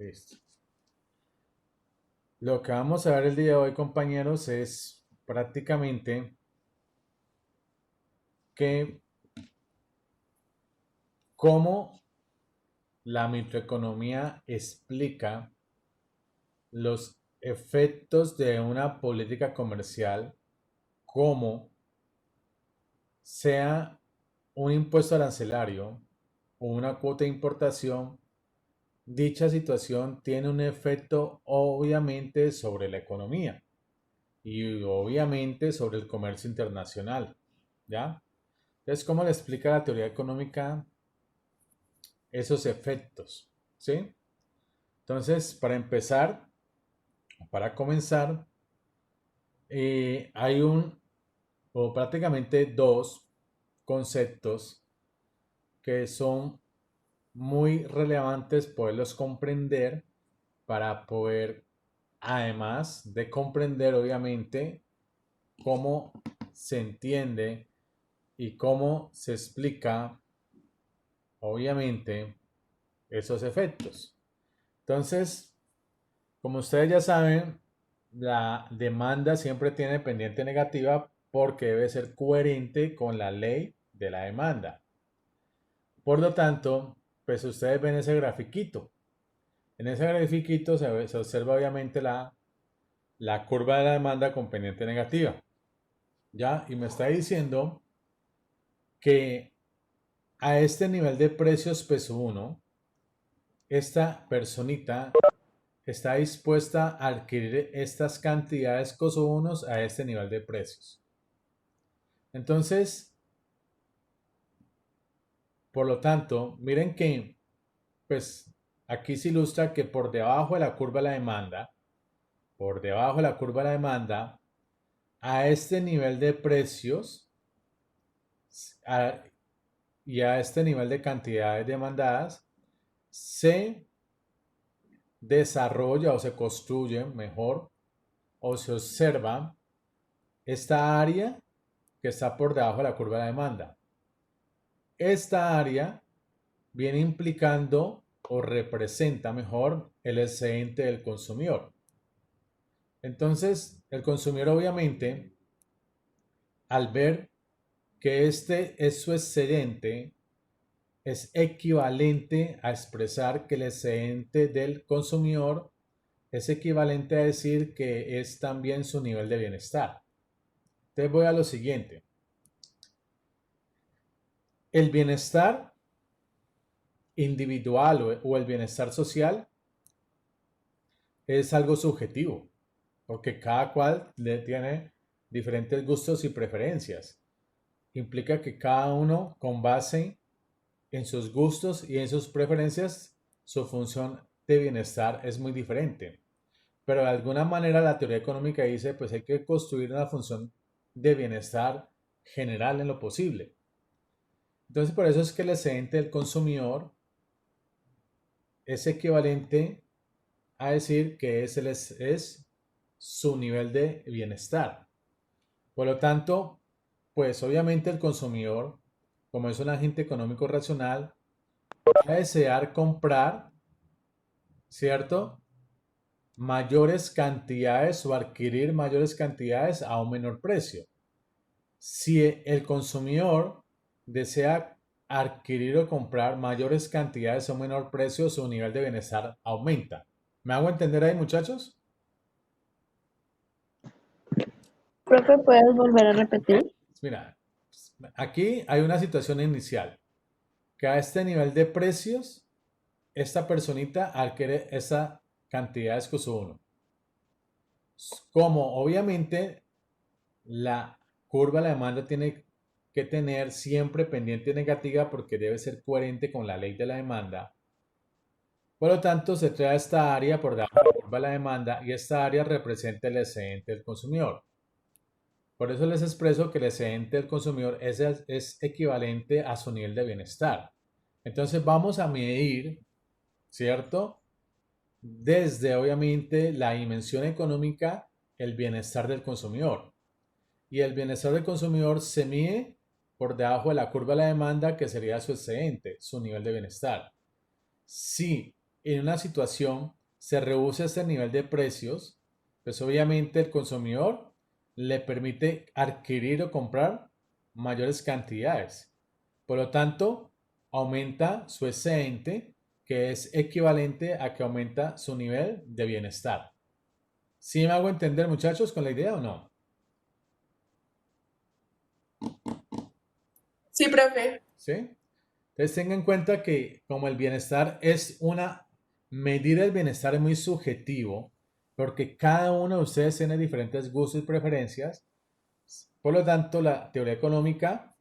Listo. Lo que vamos a ver el día de hoy, compañeros, es prácticamente que cómo la microeconomía explica los efectos de una política comercial, como sea un impuesto arancelario o una cuota de importación. Dicha situación tiene un efecto obviamente sobre la economía y obviamente sobre el comercio internacional, ¿ya? Entonces, ¿cómo le explica la teoría económica esos efectos? ¿Sí? Entonces, para empezar, para comenzar, hay o prácticamente dos conceptos que son muy relevantes poderlos comprender para poder, además de comprender, obviamente, cómo se entiende y cómo se explica, obviamente, esos efectos. Entonces, como ustedes ya saben, la demanda siempre tiene pendiente negativa porque debe ser coherente con la ley de la demanda. Por lo tanto, pues ustedes ven ese grafiquito. En ese grafiquito se observa obviamente la curva de la demanda con pendiente negativa. ¿Ya? Y me está diciendo que a este nivel de precios peso 1, esta personita está dispuesta a adquirir estas cantidades coso unos a este nivel de precios. Entonces, por lo tanto, miren que, pues, aquí se ilustra que por debajo de la curva de la demanda, por debajo de la curva de la demanda, a este nivel de precios a- y a este nivel de cantidades demandadas, se desarrolla o se construye mejor o se observa esta área que está por debajo de la curva de la demanda. Esta área viene implicando o representa mejor el excedente del consumidor. Entonces, el consumidor obviamente, al ver que este es su excedente, es equivalente a expresar que el excedente del consumidor es equivalente a decir que es también su nivel de bienestar. Entonces voy a lo siguiente. El bienestar individual o el bienestar social es algo subjetivo, porque cada cual tiene diferentes gustos y preferencias. Implica que cada uno, con base en sus gustos y en sus preferencias, su función de bienestar es muy diferente. Pero de alguna manera la teoría económica dice, pues hay que construir una función de bienestar general en lo posible. Entonces, por eso es que el excedente del consumidor es equivalente a decir que es su nivel de bienestar. Por lo tanto, pues obviamente el consumidor, como es un agente económico racional, va a desear comprar, ¿cierto? Mayores cantidades o adquirir mayores cantidades a un menor precio. Si el consumidor desea adquirir o comprar mayores cantidades a un menor precio, su nivel de bienestar aumenta. ¿Me hago entender ahí, muchachos? Profe, ¿puedes volver a repetir? Mira, aquí hay una situación inicial, que a este nivel de precios, esta personita adquiere esa cantidad de costo 1. Como obviamente la curva de la demanda tiene que tener siempre pendiente negativa porque debe ser coherente con la ley de la demanda. Por lo tanto, se trae esta área por debajo de la curva de la demanda y esta área representa el excedente del consumidor. Por eso les expreso que el excedente del consumidor es equivalente a su nivel de bienestar. Entonces vamos a medir, ¿cierto? Desde obviamente la dimensión económica, el bienestar del consumidor. Y el bienestar del consumidor se mide por debajo de la curva de la demanda, que sería su excedente, su nivel de bienestar. Si en una situación se reduce este nivel de precios, pues obviamente el consumidor le permite adquirir o comprar mayores cantidades. Por lo tanto, aumenta su excedente, que es equivalente a que aumenta su nivel de bienestar. ¿Sí me hago entender, muchachos, con la idea o no? Sí, profe. ¿Sí? Entonces tengan en cuenta que como el bienestar es una, medir el bienestar es muy subjetivo, porque cada uno de ustedes tiene diferentes gustos y preferencias. Por lo tanto, la teoría económica,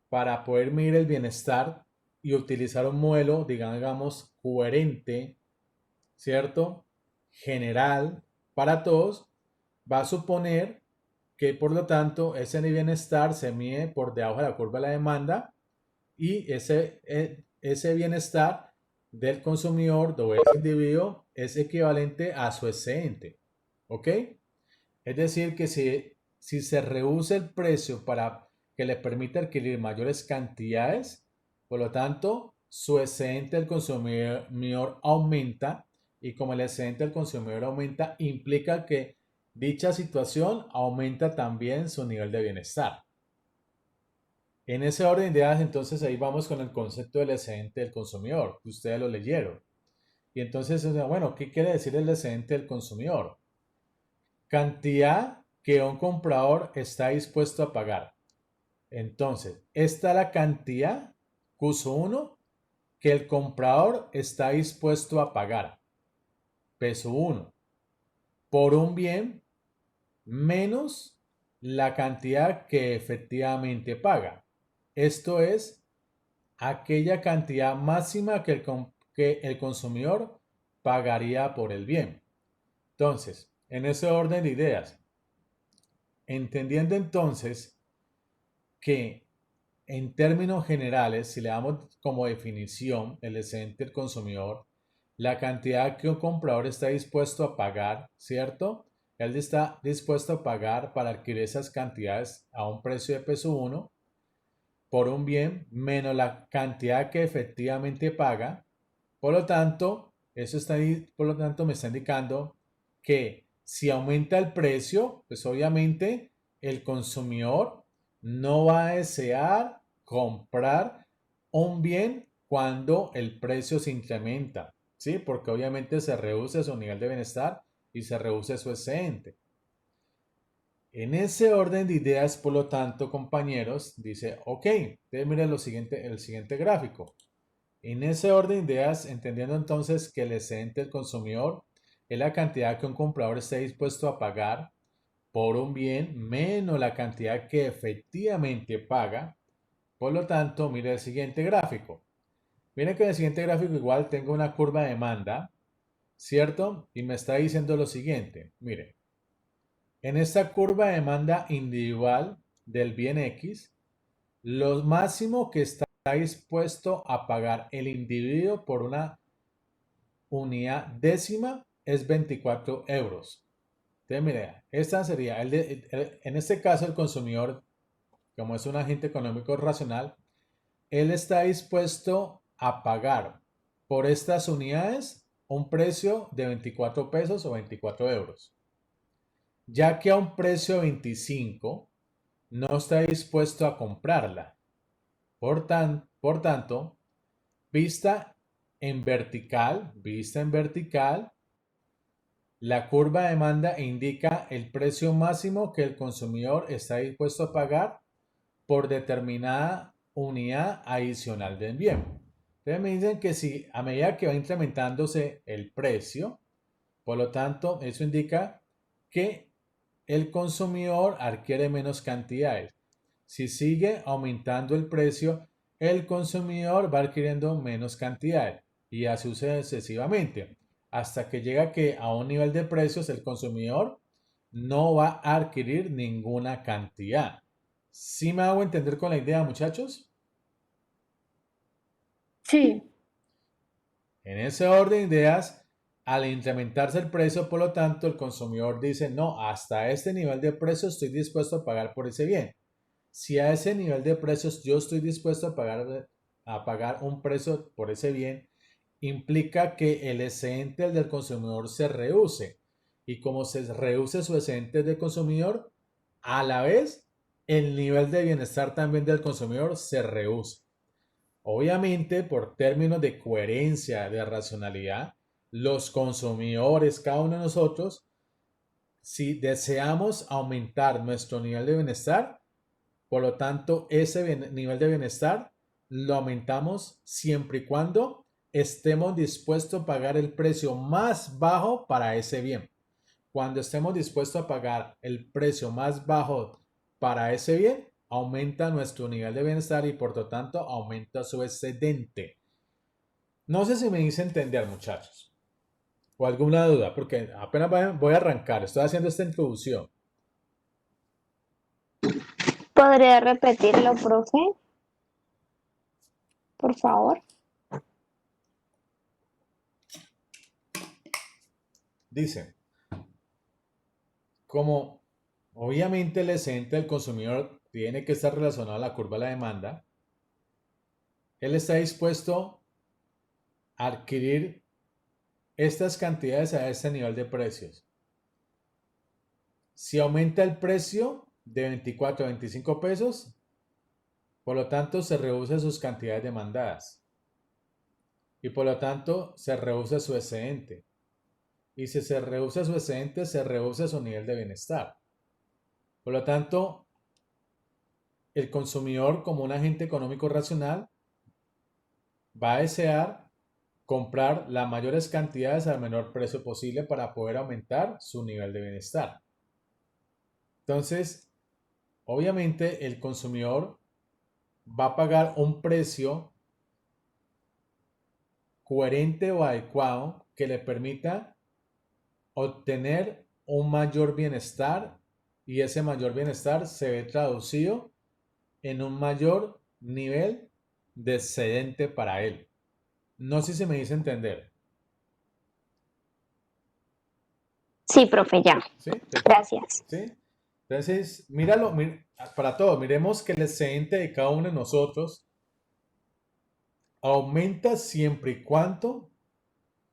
para poder medir el bienestar y utilizar un modelo, digamos, coherente, ¿cierto? General para todos, va a suponer que por lo tanto ese bienestar se mide por debajo de la curva de la demanda y ese bienestar del consumidor o ese individuo es equivalente a su excedente. ¿Ok? Es decir, que si se reduce el precio para que le permita adquirir mayores cantidades, por lo tanto, su excedente del consumidor aumenta y como el excedente del consumidor aumenta, implica que dicha situación aumenta también su nivel de bienestar. En ese orden de ideas, entonces ahí vamos con el concepto del excedente del consumidor, que ustedes lo leyeron. Y entonces, bueno, ¿qué quiere decir el excedente del consumidor? Cantidad que un comprador está dispuesto a pagar. Entonces, esta es la cantidad, curso 1, que el comprador está dispuesto a pagar, peso 1, por un bien menos la cantidad que efectivamente paga. Esto es aquella cantidad máxima que el consumidor pagaría por el bien. Entonces, en ese orden de ideas, entendiendo entonces que en términos generales, si le damos como definición el excedente del consumidor, la cantidad que un comprador está dispuesto a pagar, ¿cierto? Él está dispuesto a pagar para adquirir esas cantidades a un precio de peso 1 por un bien menos la cantidad que efectivamente paga. Por lo tanto, por lo tanto me está indicando que si aumenta el precio, pues obviamente el consumidor no va a desear comprar un bien cuando el precio se incrementa, ¿sí? Porque obviamente se reduce su nivel de bienestar y se reduce su excedente. En ese orden de ideas, por lo tanto, compañeros, dice, ok, entonces miren el siguiente gráfico. En ese orden de ideas, entendiendo entonces que el excedente del consumidor es la cantidad que un comprador está dispuesto a pagar por un bien menos la cantidad que efectivamente paga. Por lo tanto, mire el siguiente gráfico. Miren que en el siguiente gráfico igual tengo una curva de demanda, ¿cierto? Y me está diciendo lo siguiente. Mire, en esta curva de demanda individual del bien X, lo máximo que está dispuesto a pagar el individuo por una unidad décima es 24 euros. Entonces, mire, esta sería, en este caso el consumidor, como es un agente económico racional, él está dispuesto a pagar por estas unidades un precio de 24 pesos o 24 euros, ya que a un precio de 25 no está dispuesto a comprarla. Por tanto, vista en vertical, la curva de demanda indica el precio máximo que el consumidor está dispuesto a pagar por determinada unidad adicional del bien. Entonces me dicen que si a medida que va incrementándose el precio, por lo tanto, eso indica que el consumidor adquiere menos cantidades. Si sigue aumentando el precio, el consumidor va adquiriendo menos cantidades y así sucesivamente, hasta que llega que a un nivel de precios el consumidor no va a adquirir ninguna cantidad. ¿Sí me hago entender con la idea, muchachos? Sí, En ese orden de ideas, al incrementarse el precio, por lo tanto, el consumidor dice, no, hasta este nivel de precio estoy dispuesto a pagar por ese bien. Si a ese nivel de precios yo estoy dispuesto a pagar un precio por ese bien implica que el excedente del consumidor se reduce. Y como se reduce su excedente del consumidor, a la vez el nivel de bienestar también del consumidor se reduce. Obviamente, por términos de coherencia, de racionalidad, los consumidores, cada uno de nosotros, si deseamos aumentar nuestro nivel de bienestar, por lo tanto, ese nivel de bienestar lo aumentamos siempre y cuando estemos dispuestos a pagar el precio más bajo para ese bien. Cuando estemos dispuestos a pagar el precio más bajo para ese bien, aumenta nuestro nivel de bienestar y por lo tanto aumenta su excedente. No sé si me hice entender, muchachos, o alguna duda, porque apenas voy a arrancar, estoy haciendo esta introducción. ¿Podría repetirlo, profe? Por favor. Dice, como obviamente el excedente del consumidor tiene que estar relacionado a la curva de la demanda, él está dispuesto a adquirir estas cantidades a este nivel de precios. Si aumenta el precio de 24 a 25 pesos, por lo tanto se reduce sus cantidades demandadas y por lo tanto se reduce su excedente. Y si se reduce su excedente, se reduce su nivel de bienestar. Por lo tanto, el consumidor, como un agente económico racional, va a desear comprar las mayores cantidades al menor precio posible para poder aumentar su nivel de bienestar. Entonces, obviamente el consumidor va a pagar un precio coherente o adecuado que le permita obtener un mayor bienestar y ese mayor bienestar se ve traducido en un mayor nivel de excedente para él. No sé si me hice entender. Sí, profe, ya. ¿Sí? Gracias. ¿Sí? Entonces, míralo, para todos, miremos que el excedente de cada uno de nosotros aumenta siempre y cuando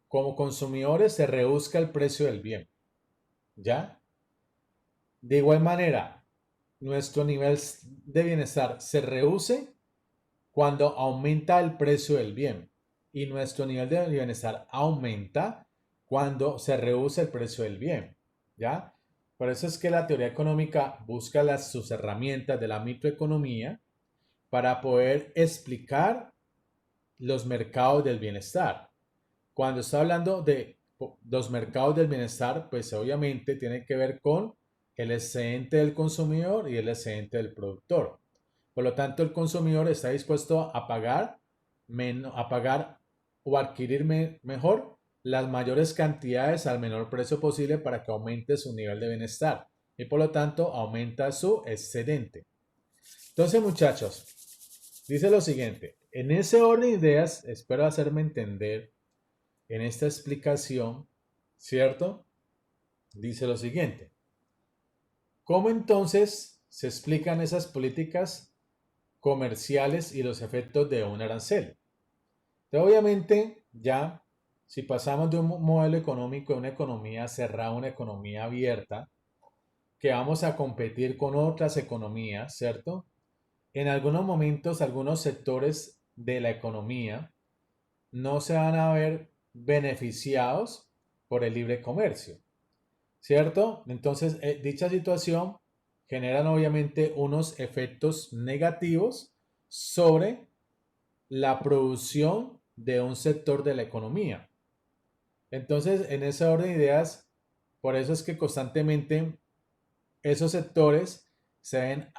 como consumidores se reduzca el precio del bien. ¿Ya? De igual manera, nuestro nivel de bienestar se reduce cuando aumenta el precio del bien y nuestro nivel de bienestar aumenta cuando se reduce el precio del bien, ¿ya? Por eso es que la teoría económica busca sus herramientas de la microeconomía para poder explicar los mercados del bienestar. Cuando está hablando de los mercados del bienestar, pues obviamente tiene que ver con el excedente del consumidor y el excedente del productor. Por lo tanto, el consumidor está dispuesto a pagar, o adquirir mejor las mayores cantidades al menor precio posible para que aumente su nivel de bienestar y por lo tanto aumenta su excedente. Entonces, muchachos, dice lo siguiente, en ese orden de ideas, espero hacerme entender en esta explicación, ¿cierto? Dice lo siguiente, ¿cómo entonces se explican esas políticas comerciales y los efectos de un arancel? Entonces, obviamente, ya si pasamos de un modelo económico a una economía cerrada a una economía abierta, que vamos a competir con otras economías, ¿cierto? En algunos momentos, algunos sectores de la economía no se van a ver beneficiados por el libre comercio, ¿cierto? Entonces, dicha situación generan obviamente unos efectos negativos sobre la producción de un sector de la economía. Entonces, en ese orden de ideas, por eso es que constantemente esos sectores se ven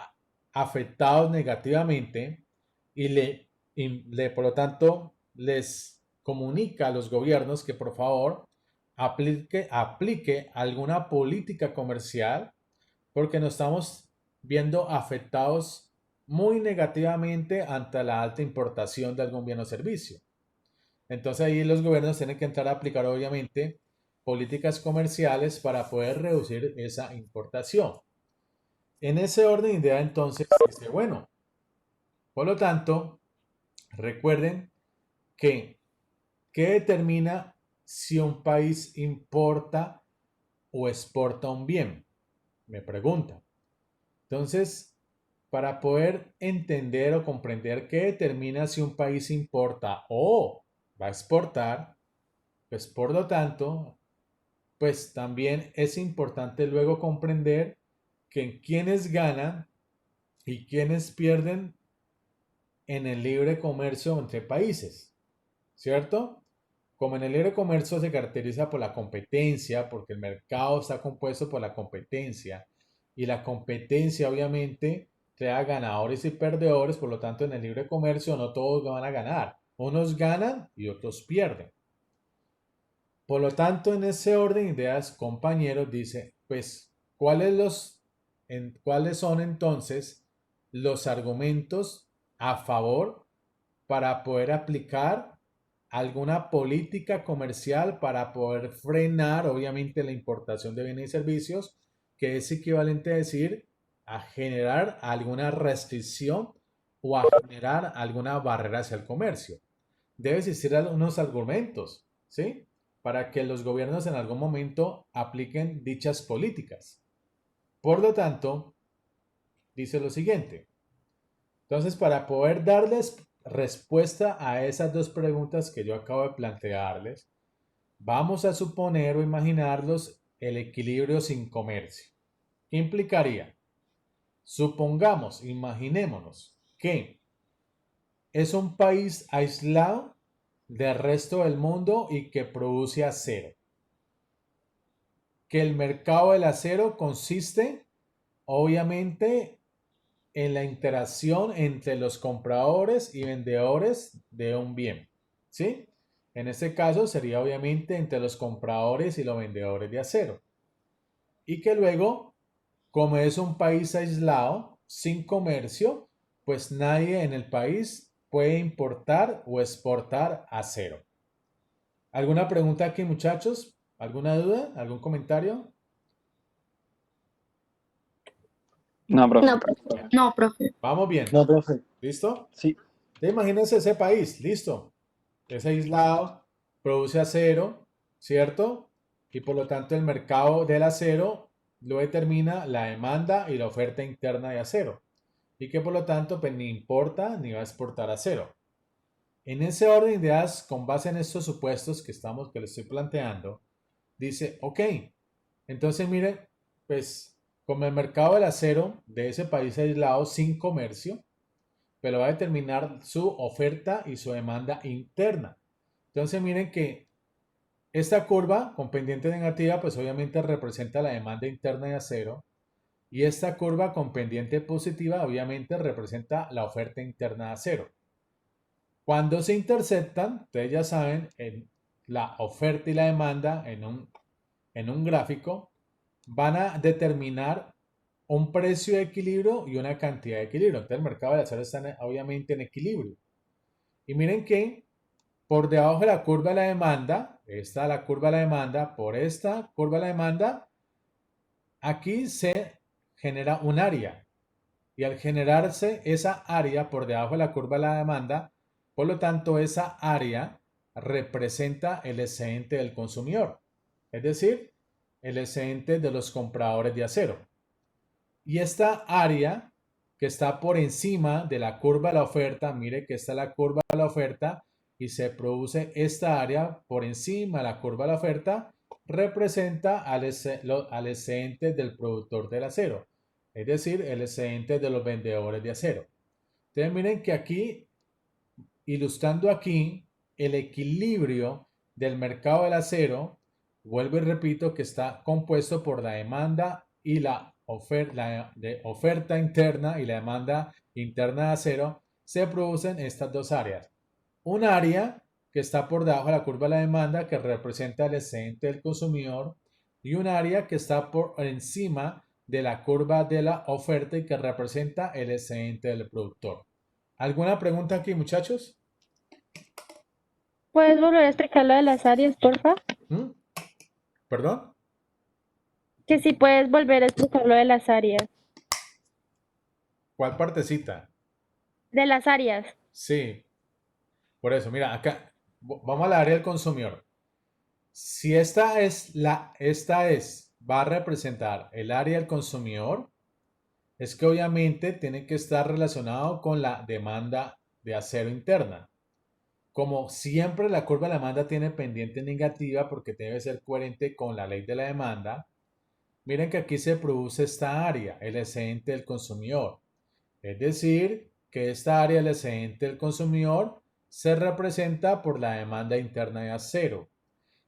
afectados negativamente y por lo tanto les comunica a los gobiernos que por favor aplique alguna política comercial porque nos estamos viendo afectados muy negativamente ante la alta importación de algún bien o servicio. Entonces ahí los gobiernos tienen que entrar a aplicar obviamente políticas comerciales para poder reducir esa importación. En ese orden de idea entonces dice, bueno, por lo tanto, recuerden que ¿Qué determina si un país importa o exporta un bien? Me pregunta. Entonces, para poder entender o comprender qué determina si un país importa o va a exportar, pues por lo tanto, pues también es importante luego comprender que quienes ganan y quienes pierden en el libre comercio entre países, ¿cierto? Como en el libre comercio se caracteriza por la competencia, porque el mercado está compuesto por la competencia, y la competencia obviamente crea ganadores y perdedores, por lo tanto en el libre comercio no todos van a ganar, unos ganan y otros pierden. Por lo tanto, en ese orden de ideas, compañeros, dice, pues, ¿cuáles son entonces los argumentos a favor para poder aplicar alguna política comercial para poder frenar, obviamente, la importación de bienes y servicios, que es equivalente a decir a generar alguna restricción o a generar alguna barrera hacia el comercio? Debe existir algunos argumentos, ¿sí? Para que los gobiernos en algún momento apliquen dichas políticas. Por lo tanto, dice lo siguiente. Entonces, para poder darles respuesta a esas dos preguntas que yo acabo de plantearles, vamos a suponer o imaginarlos el equilibrio sin comercio. ¿Qué implicaría? Supongamos, imaginémonos que es un país aislado del resto del mundo y que produce acero. Que el mercado del acero consiste, obviamente, en la interacción entre los compradores y vendedores de un bien, ¿sí? En este caso sería obviamente entre los compradores y los vendedores de acero. Y que luego, como es un país aislado, sin comercio, pues nadie en el país puede importar o exportar acero. ¿Alguna pregunta aquí, muchachos? ¿Alguna duda? ¿Algún comentario? No, profe. No, profe. No, profe. Vamos bien. No, profe. ¿Listo? Sí. Imagínense ese país, listo. Es aislado, produce acero, ¿cierto? Y por lo tanto el mercado del acero lo determina la demanda y la oferta interna de acero. Y que por lo tanto pues, ni importa ni va a exportar acero. En ese orden de ideas, con base en estos supuestos que les estoy planteando, dice, ok, entonces miren, pues como el mercado del acero de ese país aislado sin comercio, pero va a determinar su oferta y su demanda interna. Entonces miren que esta curva con pendiente negativa pues obviamente representa la demanda interna de acero y esta curva con pendiente positiva obviamente representa la oferta interna de acero. Cuando se interceptan, ustedes ya saben, en la oferta y la demanda en un gráfico van a determinar un precio de equilibrio y una cantidad de equilibrio. Entonces el mercado de acero está obviamente en equilibrio. Y miren que por debajo de la curva de la demanda, está la curva de la demanda, por esta curva de la demanda, aquí se genera un área. Y al generarse esa área por debajo de la curva de la demanda, por lo tanto esa área representa el excedente del consumidor, es decir, el excedente de los compradores de acero. Y esta área que está por encima de la curva de la oferta, mire que esta es la curva de la oferta y se produce esta área por encima de la curva de la oferta, representa al excedente del productor del acero, es decir, el excedente de los vendedores de acero. Entonces miren que aquí, ilustrando aquí el equilibrio del mercado del acero, vuelvo y repito que está compuesto por la demanda y la oferta interna y la demanda interna de acero, se producen estas dos áreas. Un área que está por debajo de la curva de la demanda, que representa el excedente del consumidor, y un área que está por encima de la curva de la oferta y que representa el excedente del productor. ¿Alguna pregunta aquí, muchachos? ¿Puedes volver a explicar lo de las áreas, porfa? ¿Mm? ¿Perdón? Que si puedes volver a explicar lo de las áreas. ¿Cuál partecita? De las áreas. Sí, por eso, mira, acá vamos al área del consumidor. Si va a representar el área del consumidor, es que obviamente tiene que estar relacionado con la demanda de acero interna. Como siempre, la curva de la demanda tiene pendiente negativa porque debe ser coherente con la ley de la demanda. Miren que aquí se produce esta área, el excedente del consumidor. Es decir, que esta área, el excedente del consumidor, se representa por la demanda interna de acero.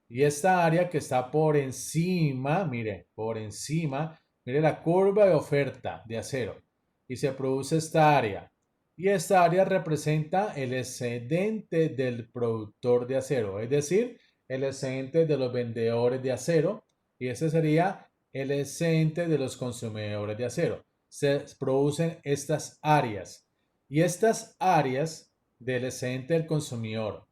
Y esta área que está por encima, mire, por encima, mire la curva de oferta de acero. Y se produce esta área. Y esta área representa el excedente del productor de acero, es decir, el excedente de los vendedores de acero. Y ese sería el excedente de los consumidores de acero. Se producen estas áreas. Y estas áreas del excedente del consumidor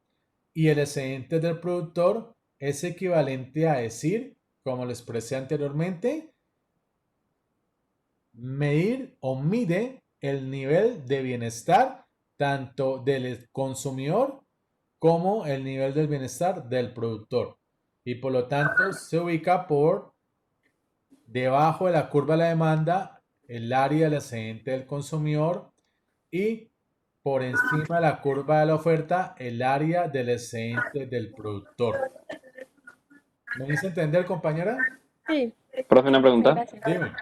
y el excedente del productor es equivalente a decir, como lo expresé anteriormente, medir o mide el nivel de bienestar tanto del consumidor como el nivel del bienestar del productor. Y por lo tanto se ubica por debajo de la curva de la demanda el área del excedente del consumidor y por encima de la curva de la oferta el área del excedente del productor. ¿Me hice entender, compañera? Sí, Profe, una pregunta. gracias. Dime.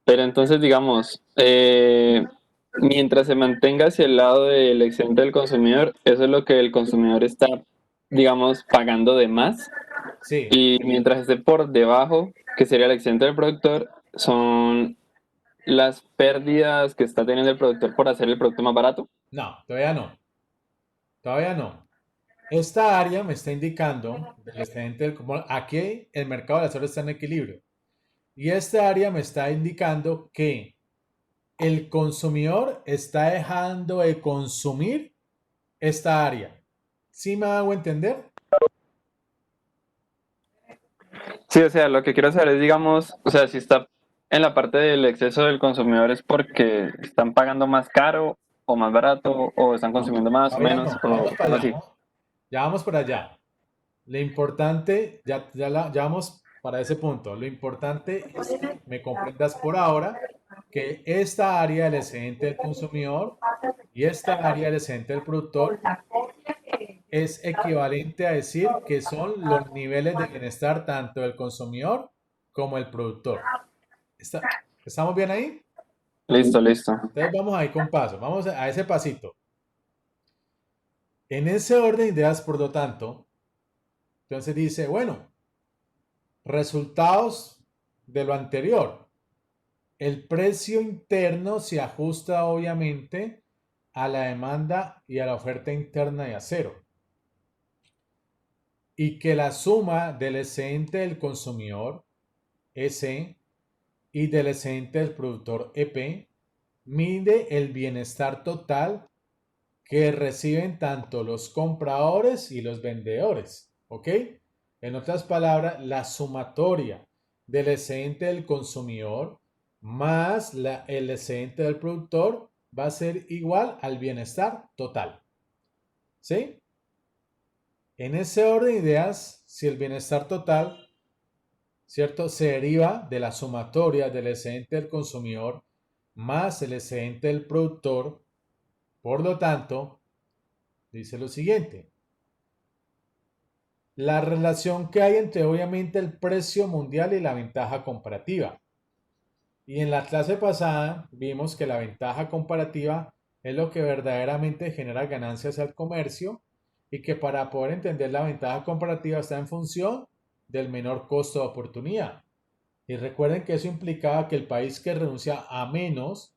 Pero entonces, digamos, mientras se mantenga hacia el lado del excedente del consumidor, eso es lo que el consumidor está, digamos, pagando de más. Sí. Y mientras esté por debajo, que sería el excedente del productor, son las pérdidas que está teniendo el productor por hacer el producto más barato. No, todavía no. Todavía no. Esta área me está indicando del excedente del aquí el mercado del acero está en equilibrio. Y esta área me está indicando que el consumidor está dejando de consumir esta área. ¿Sí me hago entender? Sí, o sea, lo que quiero saber es, digamos, o sea, si está en la parte del exceso del consumidor es porque están pagando más caro o más barato o están No, consumiendo más o todavía menos no. o Vamos para algo allá. así. Ya vamos para allá. Lo importante, ya vamos para ese punto. Lo importante es que me comprendas por ahora que esta área del excedente del consumidor y esta área del excedente del productor es equivalente a decir que son los niveles de bienestar tanto del consumidor como el productor. ¿Estamos bien ahí? Listo, listo. Entonces vamos ahí con paso, vamos a ese pasito. En ese orden de ideas, por lo tanto, entonces dice, bueno, resultados de lo anterior. El precio interno se ajusta obviamente a la demanda y a la oferta interna de acero. Y que la suma del excedente del consumidor, S, y del excedente del productor, EP, mide el bienestar total que reciben tanto los compradores y los vendedores. ¿Ok? En otras palabras, la sumatoria del excedente del consumidor más el excedente del productor va a ser igual al bienestar total. ¿Sí? En ese orden de ideas, si el bienestar total, ¿cierto?, se deriva de la sumatoria del excedente del consumidor más el excedente del productor, por lo tanto, dice lo siguiente. La relación que hay entre obviamente el precio mundial y la ventaja comparativa. Y en la clase pasada vimos que la ventaja comparativa es lo que verdaderamente genera ganancias al comercio y que para poder entender la ventaja comparativa está en función del menor costo de oportunidad. Y recuerden que eso implicaba que el país que renuncia a menos,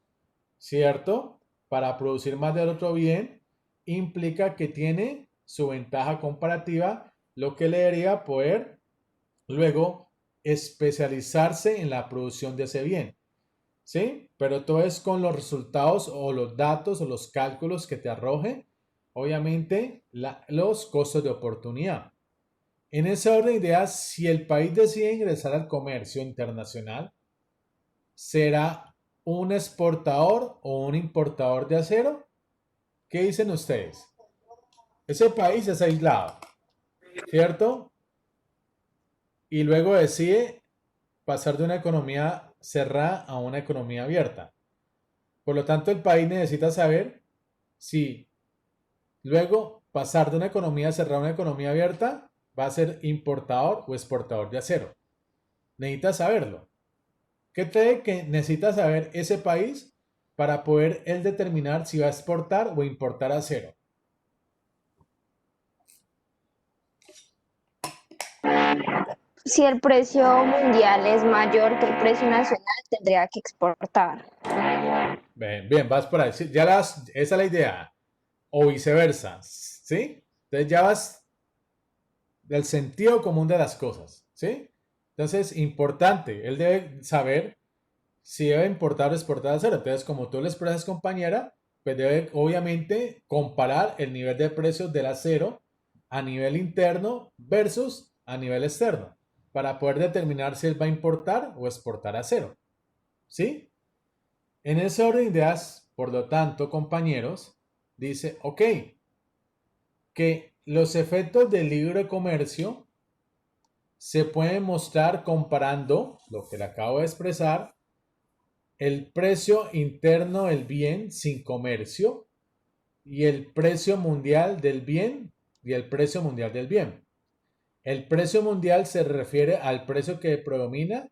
¿cierto?, para producir más del otro bien, implica que tiene su ventaja comparativa, lo que le haría poder luego especializarse en la producción de ese bien. ¿Sí? Pero todo es con los resultados o los datos o los cálculos que te arroje, obviamente, los costos de oportunidad. En ese orden de ideas, si el país decide ingresar al comercio internacional, ¿será un exportador o un importador de acero? ¿Qué dicen ustedes? ese país es aislado, ¿cierto? Y luego decide pasar de una economía cerrada a una economía abierta. Por lo tanto, el país necesita saber si luego pasar de una economía cerrada a una economía abierta va a ser importador o exportador de acero. Necesita saberlo. ¿Qué cree que necesita saber ese país para poder él determinar si va a exportar o importar acero? Si el precio mundial es mayor que el precio nacional, tendría que exportar. Bien, bien, vas por ahí. Sí, ya esa es la idea. O viceversa, ¿sí? Entonces ya vas del sentido común de las cosas, ¿sí? Entonces, importante, él debe saber si debe importar o exportar acero. Entonces, como tú le expresas, compañera, pues debe obviamente comparar el nivel de precios del acero a nivel interno versus a nivel externo para poder determinar si él va a importar o exportar acero, ¿sí? En ese orden de ideas, por lo tanto, compañeros, dice, ok, que los efectos del libre comercio se pueden mostrar comparando lo que le acabo de expresar, el precio interno del bien sin comercio y el precio mundial del bien y el precio mundial del bien. El precio mundial se refiere al precio que predomina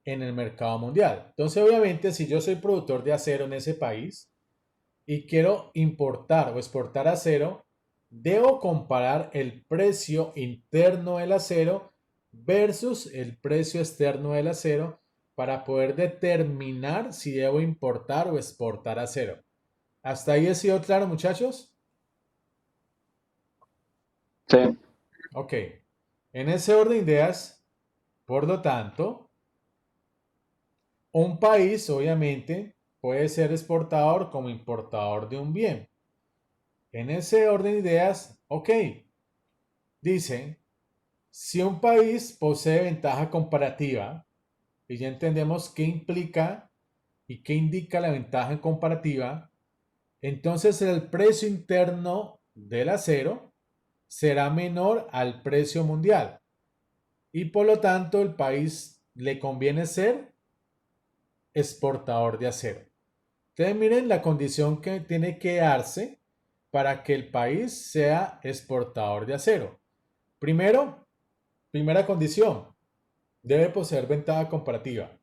en el mercado mundial. Entonces, obviamente, si yo soy productor de acero en ese país y quiero importar o exportar acero, debo comparar el precio interno del acero versus el precio externo del acero para poder determinar si debo importar o exportar acero. ¿Hasta ahí he sido claro, muchachos? Sí. Ok. En ese orden de ideas, por lo tanto, un país obviamente puede ser exportador como importador de un bien. En ese orden de ideas, ok, dice, si un país posee ventaja comparativa, y ya entendemos qué implica y qué indica la ventaja comparativa, entonces el precio interno del acero será menor al precio mundial y por lo tanto el país le conviene ser exportador de acero. Entonces miren la condición que tiene que darse para que el país sea exportador de acero. Primero, primera condición, debe poseer ventaja comparativa.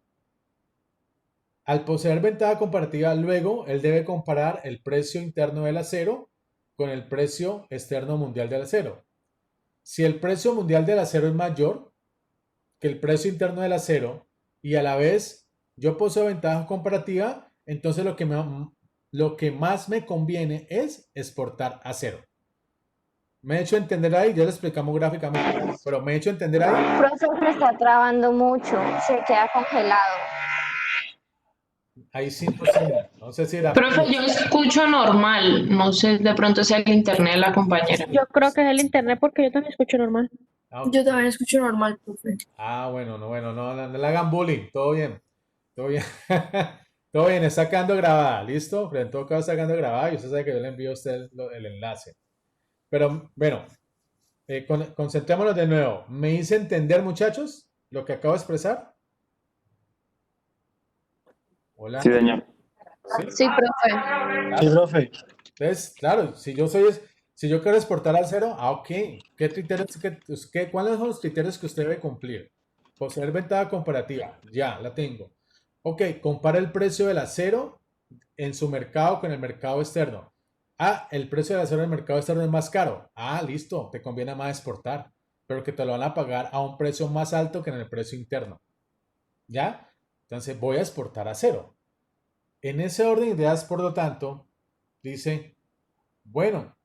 Al poseer ventaja comparativa, luego él debe comparar el precio interno del acero con el precio externo mundial del acero. Si el precio mundial del acero es mayor que el precio interno del acero y a la vez yo poseo ventaja comparativa, entonces lo que más me conviene es exportar acero. ¿Me he hecho entender ahí? Ya lo explicamos gráficamente, pero ¿me he hecho entender ahí? Profe, se está trabando mucho, se queda congelado. Ahí sí no sé, no sé si era Profe, mío. yo escucho normal, no sé, de pronto sea el internet de la compañera. Yo creo que es el internet porque yo también escucho normal. Ah, Yo también escucho normal, profe. bueno, no, bueno, no, no le hagan bullying, todo bien, todo bien, todo bien, está quedando grabada, ¿listo? Pero en todo caso está quedando grabada y usted sabe que yo le envío a usted el enlace. Pero bueno, concentrémonos de nuevo. ¿Me hice entender, muchachos, lo que acabo de expresar? Hola. Sí, señor. ¿Sí? Sí, profe. Sí, profe. Entonces, claro, si yo quiero exportar al cero, ok. ¿Qué criterios, cuáles son los criterios que usted debe cumplir? Poseer ventaja comparativa, ya, la tengo. Ok, compara el precio del acero en su mercado con el mercado externo. Ah, el precio del acero en el mercado externo es más caro. Ah, listo, te conviene más exportar, pero que te lo van a pagar a un precio más alto que en el precio interno. ¿Ya? Entonces voy a exportar acero. En ese orden de ideas, por lo tanto, dice, bueno,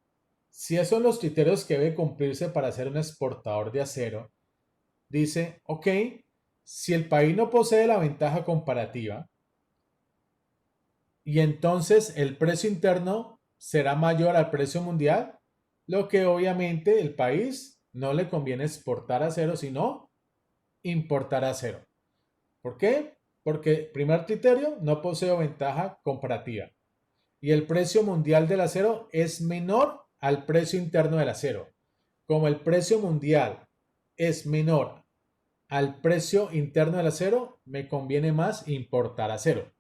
si esos son los criterios que debe cumplirse para ser un exportador de acero, dice, ok, si el país no posee la ventaja comparativa y entonces el precio interno será mayor al precio mundial, lo que obviamente el país no le conviene exportar acero, sino importar acero. ¿Por qué? Porque, primer criterio, no posee ventaja comparativa y el precio mundial del acero es menor al precio interno del acero. Como el precio mundial es menor al precio interno del acero, me conviene más importar acero.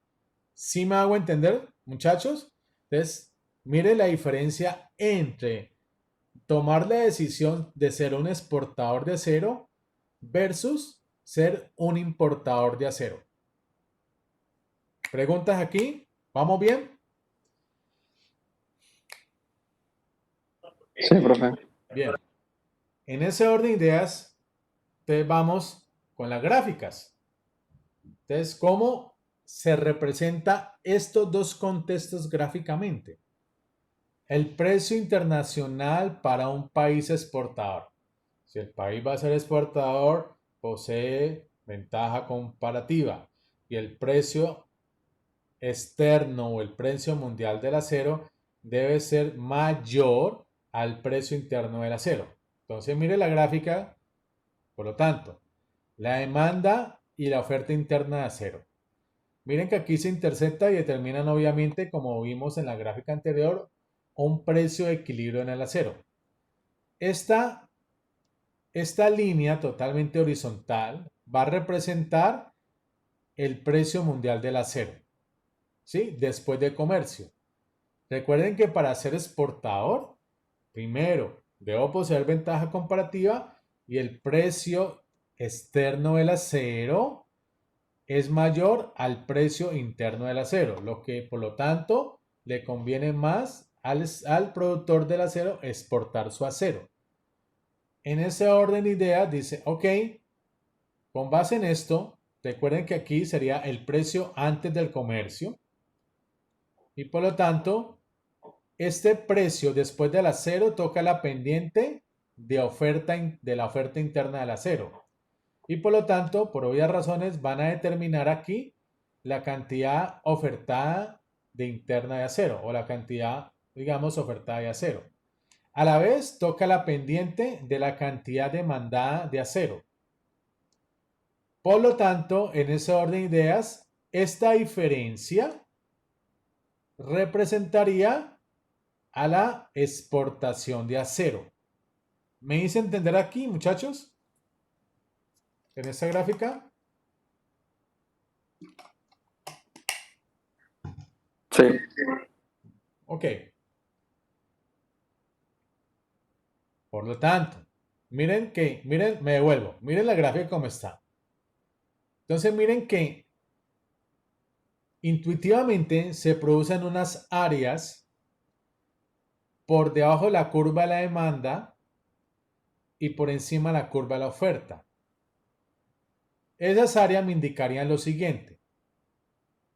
¿Sí me hago entender, muchachos? Entonces, mire la diferencia entre tomar la decisión de ser un exportador de acero versus ser un importador de acero. ¿Preguntas aquí? ¿Vamos bien? Sí, profe. Bien. En ese orden de ideas, entonces vamos con las gráficas. Entonces, ¿cómo se representa estos dos contextos gráficamente? El precio internacional para un país exportador. Si el país va a ser exportador, posee ventaja comparativa y el precio externo o el precio mundial del acero debe ser mayor al precio interno del acero. Entonces, mire la gráfica. Por lo tanto, la demanda y la oferta interna de acero. Miren que aquí se intercepta y determinan obviamente, como vimos en la gráfica anterior, un precio de equilibrio en el acero. Esta línea totalmente horizontal va a representar el precio mundial del acero, ¿sí? Después de comercio. Recuerden que para ser exportador, primero debo poseer ventaja comparativa y el precio externo del acero es mayor al precio interno del acero, lo que por lo tanto le conviene más al productor del acero exportar su acero. En ese orden de ideas dice, ok, con base en esto, recuerden que aquí sería el precio antes del comercio y por lo tanto este precio después del acero toca la pendiente de la oferta interna del acero. Y por lo tanto, por obvias razones, van a determinar aquí la cantidad ofertada de interna de acero o la cantidad, digamos, ofertada de acero. A la vez, toca la pendiente de la cantidad demandada de acero. Por lo tanto, en ese orden de ideas, esta diferencia representaría a la exportación de acero. ¿Me hice entender aquí, muchachos? En esta gráfica. Sí. Ok. Por lo tanto, miren, me devuelvo. Miren la gráfica como está. Entonces, miren que intuitivamente se producen unas áreas por debajo de la curva de la demanda y por encima de la curva de la oferta. Esas áreas me indicarían lo siguiente.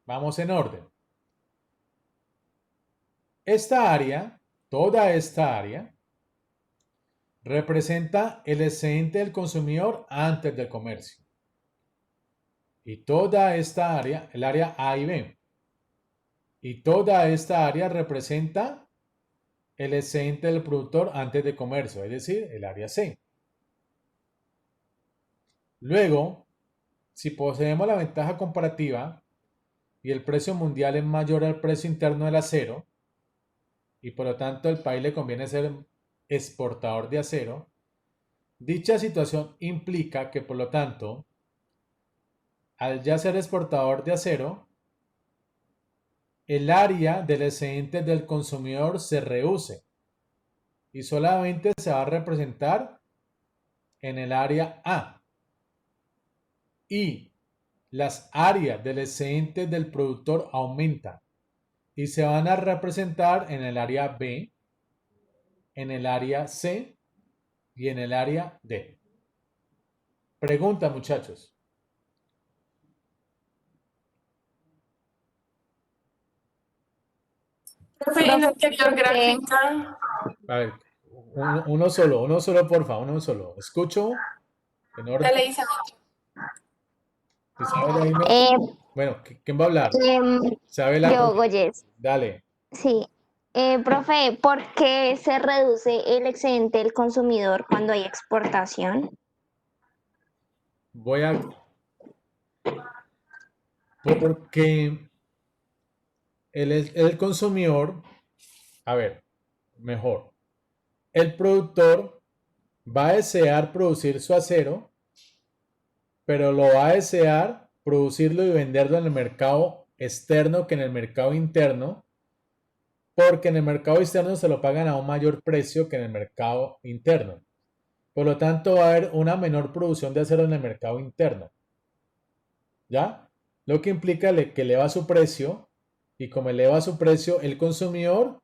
Vamos en orden. Esta área, toda esta área, representa el excedente del consumidor antes del comercio. Y toda esta área, el área A y B. Y toda esta área representa el excedente del productor antes de comercio, es decir, el área C. Luego, si poseemos la ventaja comparativa y el precio mundial es mayor al precio interno del acero, y por lo tanto al país le conviene ser exportador de acero, dicha situación implica que por lo tanto, al ya ser exportador de acero, el área del excedente del consumidor se reduce y solamente se va a representar en el área A. Y las áreas del excedente del productor aumentan y se van a representar en el área B, en el área C y en el área D. Pregunta, muchachos. Profe, en la anterior gráfica, A ver, uno solo, porfa, uno solo. Escucho. En orden. la ley Isabela, dime. Bueno, ¿quién va a hablar? Isabela, Yo, Goyes. dale. Sí. Profe, ¿por qué se reduce el excedente del consumidor cuando hay exportación? Voy a... Porque el consumidor... A ver, mejor. el productor va a desear producir su acero, pero lo va a desear producirlo y venderlo en el mercado externo que en el mercado interno, porque en el mercado externo se lo pagan a un mayor precio que en el mercado interno. Por lo tanto, va a haber una menor producción de acero en el mercado interno. ¿Ya? Lo que implica que eleva su precio, y como eleva su precio, el consumidor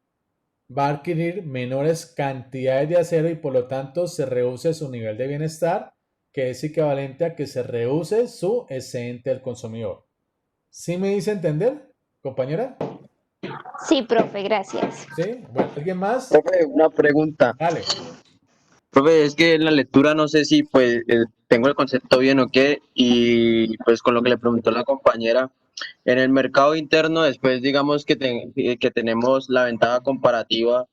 va a adquirir menores cantidades de acero y por lo tanto se reduce su nivel de bienestar, que es equivalente a que se reduce su excedente del consumidor. ¿Sí me dice entender, compañera? Sí, profe, gracias. ¿Sí? Bueno, ¿alguien más? Profe, una pregunta. Dale. Profe, es que en la lectura no sé si pues tengo el concepto bien o qué, y pues con lo que le preguntó la compañera, en el mercado interno después digamos que tenemos la ventaja comparativa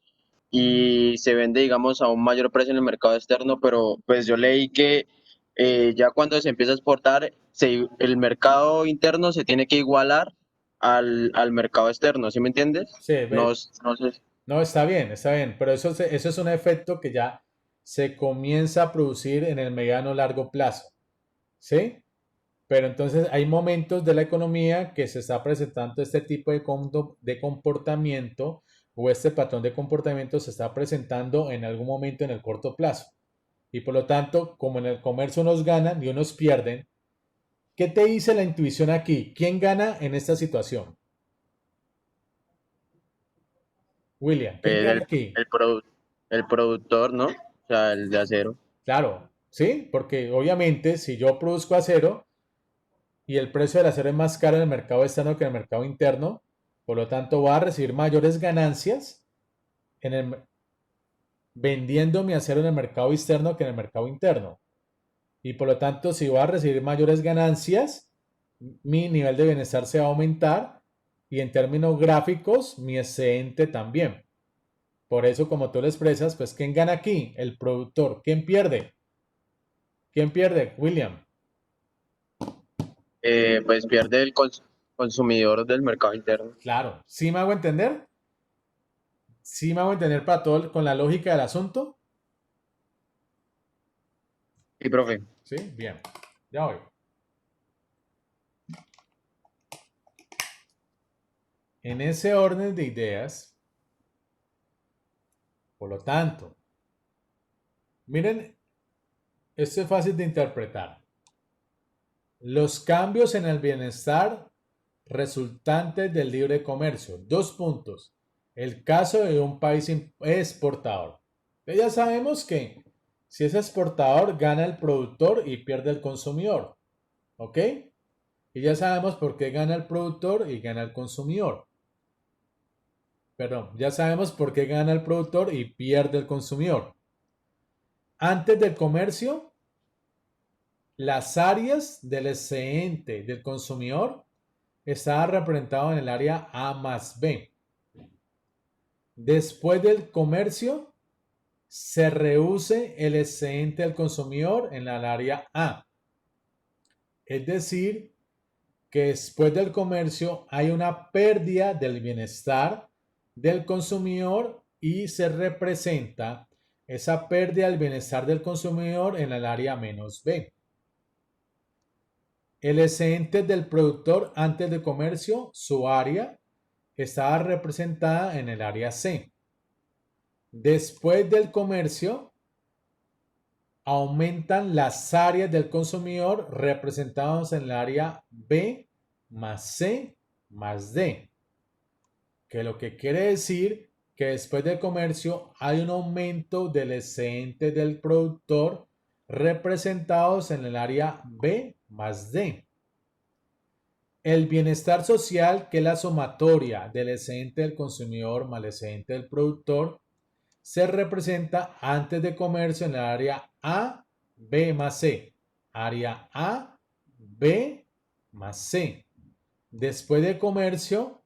y se vende digamos a un mayor precio en el mercado externo, pero pues yo leí que ya cuando se empieza a exportar, el mercado interno se tiene que igualar al mercado externo, ¿sí me entiendes? Sí, No, ve. no sé. No, está bien, pero eso es un efecto que ya se comienza a producir en el mediano largo plazo, ¿sí? Pero entonces hay momentos de la economía que se está presentando este tipo de comportamiento, o este patrón de comportamiento se está presentando en algún momento en el corto plazo. Y por lo tanto, como en el comercio unos ganan y unos pierden, ¿qué te dice la intuición aquí? ¿Quién gana en esta situación? William, ¿quién El, gana aquí? el, produ- el productor, ¿no? O sea, el de acero. Claro, ¿sí? Porque obviamente si yo produzco acero y el precio del acero es más caro en el mercado externo que en el mercado interno, por lo tanto voy a recibir mayores ganancias vendiendo mi acero en el mercado externo que en el mercado interno. Y por lo tanto, si voy a recibir mayores ganancias, mi nivel de bienestar se va a aumentar y en términos gráficos, mi excedente también. Por eso, como tú lo expresas, pues ¿quién gana aquí? El productor. ¿Quién pierde? ¿Quién pierde? William. Pues pierde el consumidor del mercado interno. Claro. ¿Sí me hago entender? ¿Sí me hago entender para todo con la lógica del asunto? Sí, profe. Sí, bien. Ya voy. En ese orden de ideas, por lo tanto, miren, esto es fácil de interpretar. Los cambios en el bienestar resultantes del libre comercio. Dos puntos. El caso de un país exportador. Ya sabemos que si es exportador, gana el productor y pierde el consumidor. ¿Ok? Y ya sabemos por qué gana el productor y gana el consumidor. Perdón, ya sabemos por qué gana el productor y pierde el consumidor. Antes del comercio, las áreas del excedente del consumidor estaban representadas en el área A más B. Después del comercio, se reduce el excedente del consumidor en el área A. Es decir, que después del comercio hay una pérdida del bienestar del consumidor y se representa esa pérdida del bienestar del consumidor en el área menos B. El excedente del productor antes del comercio, su área, estaba representada en el área C. Después del comercio, aumentan las áreas del consumidor representadas en el área B más C más D. Que lo que quiere decir que después del comercio hay un aumento del excedente del productor representados en el área B más D. El bienestar social, que es la sumatoria del excedente del consumidor más el excedente del productor, se representa antes de comercio en el área A, B más C. Área A, B más C. Después de comercio,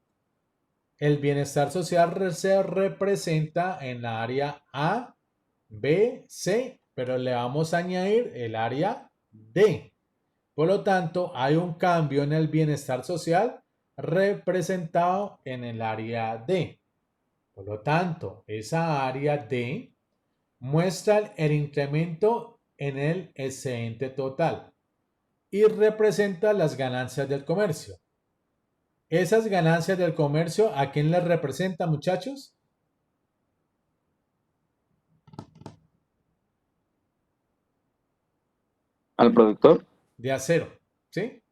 el bienestar social se representa en la área A, B, C, pero le vamos a añadir el área D. Por lo tanto, hay un cambio en el bienestar social representado en el área D. Por lo tanto, esa área D muestran el incremento en el excedente total y representa las ganancias del comercio. Esas ganancias del comercio, ¿a quién les representa, muchachos? ¿Al productor? De acero, ¿sí?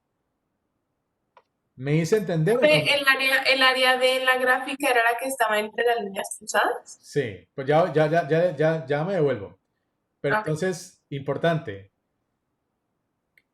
¿Me hice entender? El área de la gráfica era la que estaba entre las líneas cruzadas. Sí, pues ya me devuelvo. Pero Ah. entonces, importante,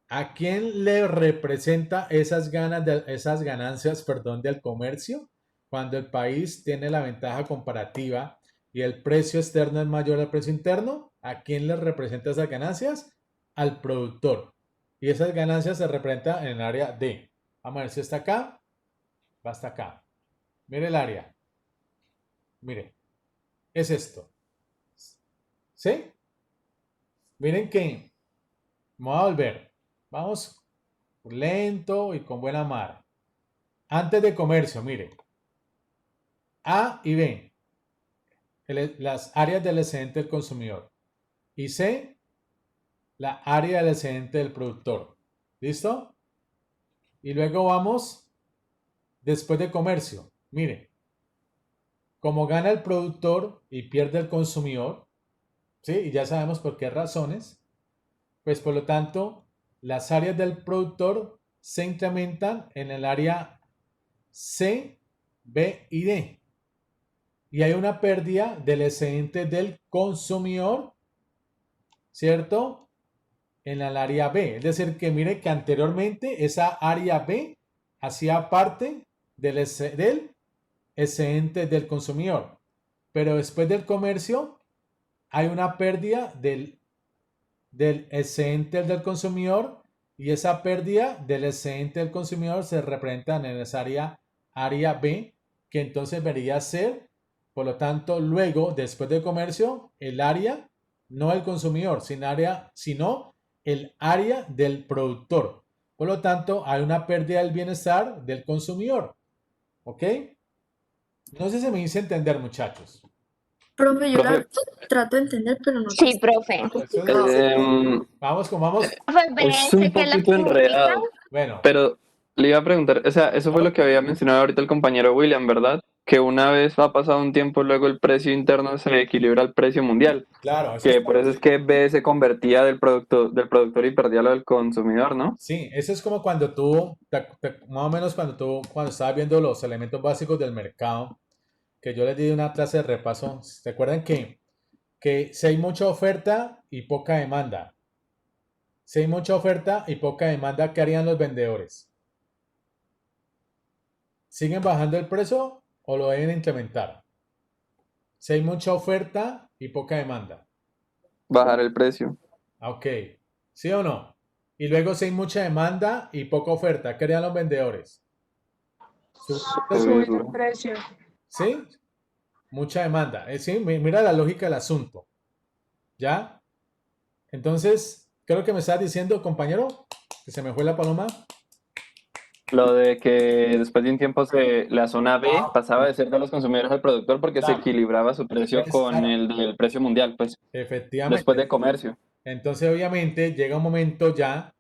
¿a quién le representa esas ganancias, del comercio? Cuando el país tiene la ventaja comparativa y el precio externo es mayor al precio interno, ¿a quién le representa esas ganancias? Al productor. Y esas ganancias se representan en el área D. Vamos a ver si está acá. Va hasta acá. Mire el área. Mire. Es esto. ¿Sí? Miren que vamos a volver. Vamos lento y con buena mar. Antes de comercio, mire. A y B. Las áreas del excedente del consumidor. Y C, la área del excedente del productor. ¿Listo? Y luego vamos después de comercio. Mire. Como gana el productor y pierde el consumidor, ¿sí? Y ya sabemos por qué razones, pues por lo tanto, las áreas del productor se incrementan en el área C, B y D. Y hay una pérdida del excedente del consumidor, ¿cierto? En el área B. Es decir, que mire que anteriormente esa área B hacía parte del excedente del consumidor. Pero después del comercio hay una pérdida del excedente del consumidor y esa pérdida del excedente del consumidor se representa en esa área B, que entonces debería ser, por lo tanto, luego, después del comercio, el área, no el consumidor, sino el área del productor. Por lo tanto, hay una pérdida del bienestar del consumidor. ¿Ok? No sé si me hice entender, muchachos. Profe, yo la Profe, trato de entender, pero no sé. Sí, profe. Vamos. Profe, es un BS, que la poquito figurita. enredado, Bueno, pero le iba a preguntar, o sea, eso fue lo que había mencionado ahorita el compañero William, ¿verdad? Que una vez va pasado un tiempo, luego el precio interno se equilibra al precio mundial, claro, eso que es, por eso es que B se convertía del productor y perdía lo del consumidor, ¿no? sí, eso es como cuando más o menos cuando estabas viendo los elementos básicos del mercado, que yo les di una clase de repaso. Recuerden que si hay mucha oferta y poca demanda, si hay mucha oferta y poca demanda, ¿qué harían los vendedores? ¿Siguen bajando el precio o lo deben incrementar? Si hay mucha oferta y poca demanda. Bajar el precio. Ok, ¿sí o no? Y luego si hay mucha demanda y poca oferta, ¿qué harían los vendedores? Subirlo. precio. ¿Sí? Mucha demanda. Sí, mira la lógica del asunto. ¿Ya? Entonces, ¿qué es lo que me estás diciendo, compañero? Que se me fue la paloma. Lo de que después de un tiempo la zona B pasaba de ser de los consumidores al productor porque se Claro. equilibraba su precio con el del precio mundial, pues, Efectivamente. después de comercio. Entonces, obviamente, llega un momento ya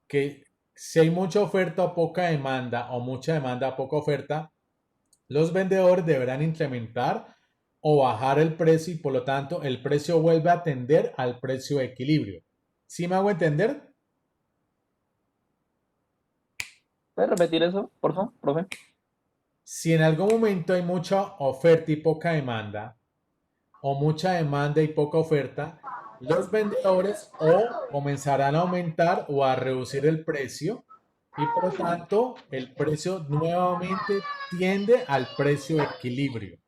que si hay mucha oferta o poca demanda, o mucha demanda o poca oferta, los vendedores deberán incrementar o bajar el precio y por lo tanto el precio vuelve a tender al precio de equilibrio. ¿Sí me hago entender? ¿Puedes repetir eso, por favor, profe? Si en algún momento hay mucha oferta y poca demanda, o mucha demanda y poca oferta, los vendedores o comenzarán a aumentar o a reducir el precio y por lo tanto el precio nuevamente tiende al precio de equilibrio.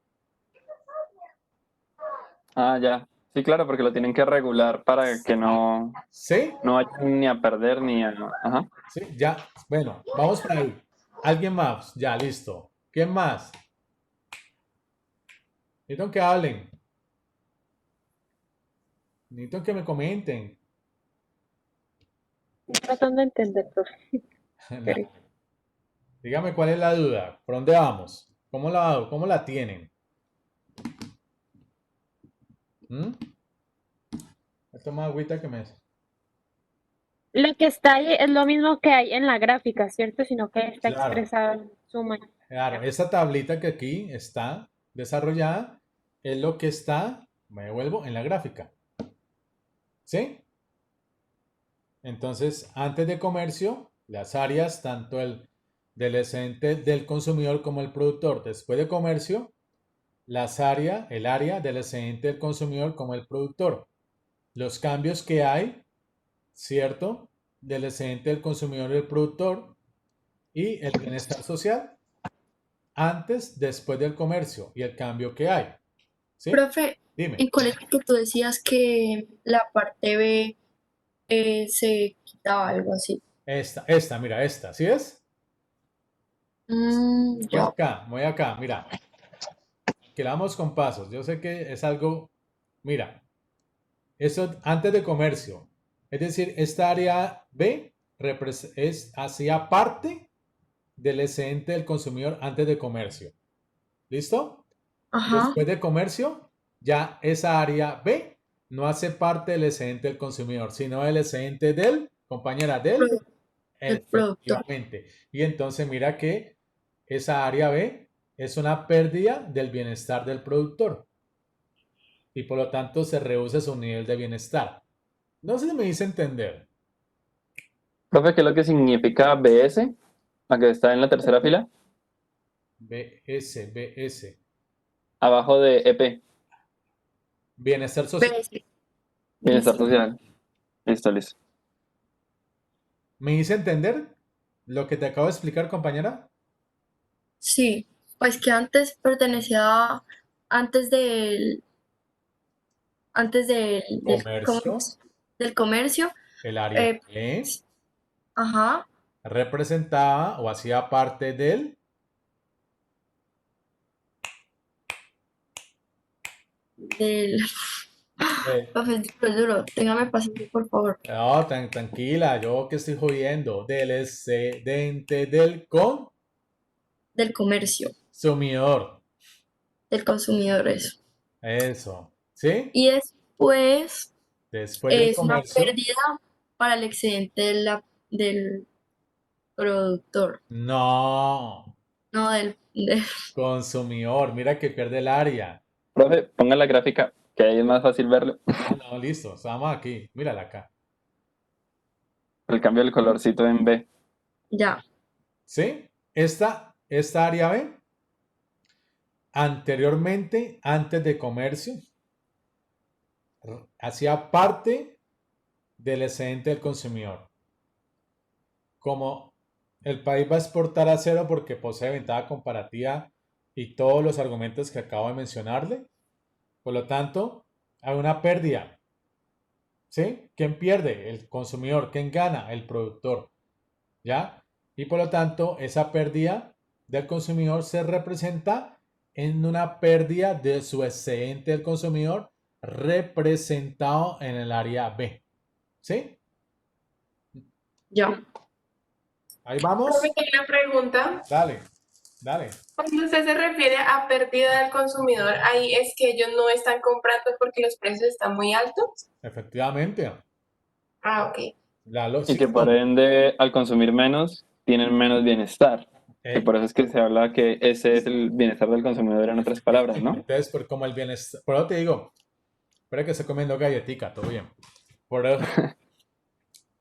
Ah, ya. Sí, claro, porque lo tienen que regular para que no ¿Sí? vayan ni a perder ni a... Ajá. Sí, ya. Bueno, vamos por ahí. ¿Alguien más? Ya, listo. ¿Quién más? Necesito que hablen. Necesito que me comenten. Estoy tratando de entender, profe. Dígame cuál es la duda. ¿Por dónde vamos? ¿Cómo la tienen? ¿Mm? Toma agüita que me... Lo que está ahí es lo mismo que hay en la gráfica, ¿cierto? Sino que está Claro. expresado en suma. Claro, esta tablita que aquí está desarrollada es lo que está, me devuelvo, en la gráfica. ¿Sí? Entonces, antes de comercio, las áreas, tanto del excedente del consumidor como el productor. Después de comercio, el área del excedente del consumidor como el productor. Los cambios que hay, ¿cierto? Del excedente del consumidor y el productor. Y el bienestar social antes, después del comercio y el cambio que hay. ¿Sí? Profe, Dime. ¿y cuál es el que tú decías que la parte B se quitaba algo así? Mira, esta, ¿sí es? Ya. Voy acá, mira. Que la vamos con pasos. Yo sé que es algo, mira, eso antes de comercio. Es decir, esta área B hacía parte del excedente del consumidor antes de comercio. ¿Listo? Ajá. Después de comercio, ya esa área B no hace parte del excedente del consumidor, sino del excedente del, compañera, del, El productor. efectivamente. Y entonces mira que esa área B es una pérdida del bienestar del productor. Y por lo tanto se reduce su nivel de bienestar. No sé si me hice entender. Profe, ¿qué es lo que significa BS? La que está en la tercera fila, BS. abajo de EP, Bienestar social. BS. bienestar social. Listo, listo. ¿Me hice entender lo que te acabo de explicar, compañera? Sí, pues que antes pertenecía, antes del, ¿cómo Comercio, es? Del comercio, el área eh, B ajá, representaba o hacía parte del del, profe, es duro, téngame paciencia, por favor, no, tranquila, yo que estoy jodiendo, del excedente del del comercio, consumidor. del consumidor, eso. Eso, ¿sí? Y después Después del es una comercio, pérdida para el excedente del productor, no, no del consumidor, mira que pierde el área. Profe, ponga la gráfica, que ahí es más fácil verlo. No, listo, estamos aquí, mírala acá. El cambio del colorcito en B. ya. ¿Sí? Esta área B, anteriormente, antes de comercio, hacía parte del excedente del consumidor. Como el país va a exportar acero porque posee ventaja comparativa y todos los argumentos que acabo de mencionarle, por lo tanto, hay una pérdida. ¿Sí? ¿Quién pierde? El consumidor. ¿Quién gana? El productor. ¿Ya? Y por lo tanto, esa pérdida del consumidor se representa en una pérdida de su excedente del consumidor representado en el área B. ¿Sí? Ya. Ahí vamos. Profe, tengo una pregunta. Dale. Cuando usted se refiere a pérdida del consumidor, ahí es que ellos no están comprando porque los precios están muy altos. Efectivamente. Ah, ok. Y que por ende, al consumir menos, tienen menos bienestar. Y por eso es que se habla que ese es el bienestar del consumidor en otras palabras, ¿no? Entonces, por como el bienestar, por eso te digo, espera que estoy comiendo galletica, todo bien. Por eso,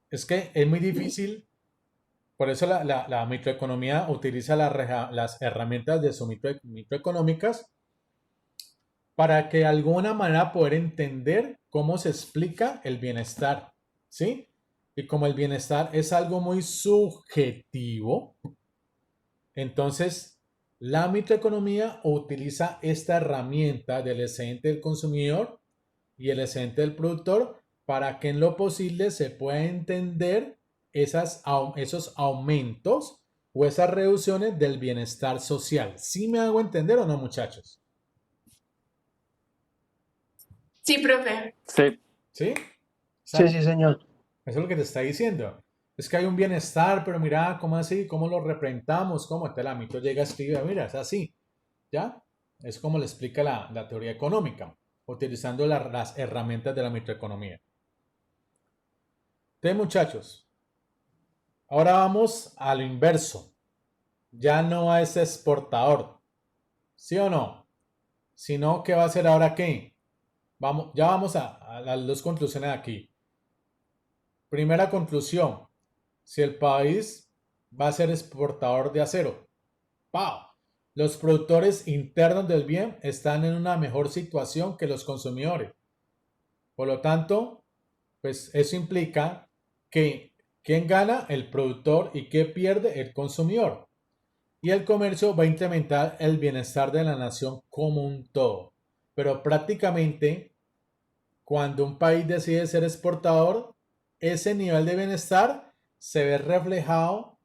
es que es muy difícil, por eso la microeconomía utiliza las herramientas de su microeconómicas para que de alguna manera poder entender cómo se explica el bienestar, ¿sí? Y como el bienestar es algo muy subjetivo, entonces la microeconomía utiliza esta herramienta del excedente del consumidor y el excedente del productor para que en lo posible se pueda entender esos aumentos o esas reducciones del bienestar social. ¿Sí me hago entender o no, muchachos? Sí, profe. Sí. ¿Sí? Sí, sí, señor. Eso es lo que te está diciendo. Es que hay un bienestar, pero mira, ¿cómo así? ¿Cómo lo representamos? ¿Cómo? Entonces la mito llega a escribir, mira, es así. ¿Ya? Es como le explica la teoría económica, utilizando las herramientas de la microeconomía. Entonces, muchachos, ahora vamos a lo inverso. Ya no es exportador, ¿sí o no? Sino, ¿qué va a hacer ahora qué? Ya vamos a las dos conclusiones aquí. Primera conclusión, si el país va a ser exportador de acero, ¡pau! Los productores internos del bien están en una mejor situación que los consumidores. Por lo tanto, pues eso implica que ¿quién gana? El productor y ¿qué pierde? El consumidor. Y el comercio va a incrementar el bienestar de la nación como un todo. Pero prácticamente, cuando un país decide ser exportador, ese nivel de bienestar se ve reflejado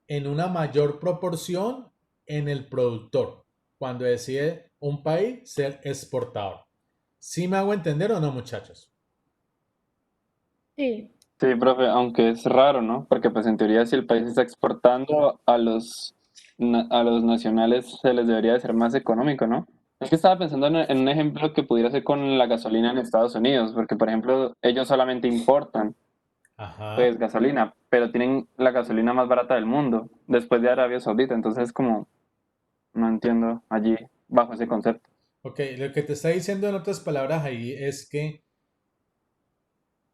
en una mayor proporción en el productor, cuando decide un país ser exportador. ¿Sí me hago entender o no, muchachos? Sí. Sí, profe, aunque es raro, ¿no? Porque pues en teoría si el país está exportando a los nacionales se les debería de ser más económico, ¿no? Es que estaba pensando en un ejemplo que pudiera ser con la gasolina en Estados Unidos, porque por ejemplo ellos solamente importan Ajá. pues gasolina, pero tienen la gasolina más barata del mundo, después de Arabia Saudita, entonces como no entiendo allí bajo ese concepto. Ok, lo que te está diciendo en otras palabras ahí es que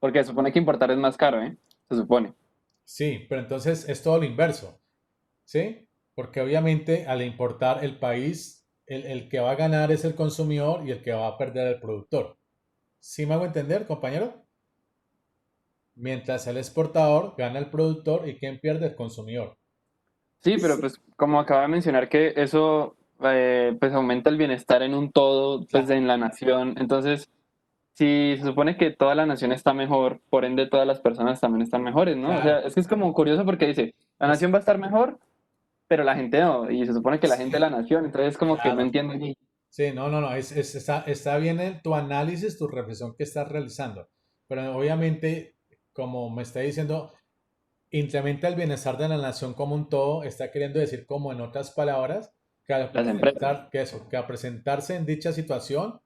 Porque se supone que importar es más caro, ¿eh? Se supone. sí, pero entonces es todo lo inverso, ¿sí? Porque obviamente al importar el país, el que va a ganar es el consumidor y el que va a perder el productor. ¿Sí me hago entender, compañero? Mientras el exportador gana el productor y quien pierde el consumidor. Sí, pero pues como acaba de mencionar que eso pues aumenta el bienestar en un todo, pues en la nación. Entonces, si se supone que toda la nación está mejor, por ende todas las personas también están mejores, ¿no? O sea, Claro. es que es como curioso porque dice, la Es- nación va a estar mejor, pero la gente no, y se supone que la gente es la sí, nación, entonces como que no claro. entiendo allí. Sí, no, está bien en tu análisis, tu reflexión que estás realizando, pero obviamente, como me está diciendo, incrementa el bienestar de la nación como un todo, está queriendo decir como en otras palabras, Las empresas. que al presentarse en dicha situación,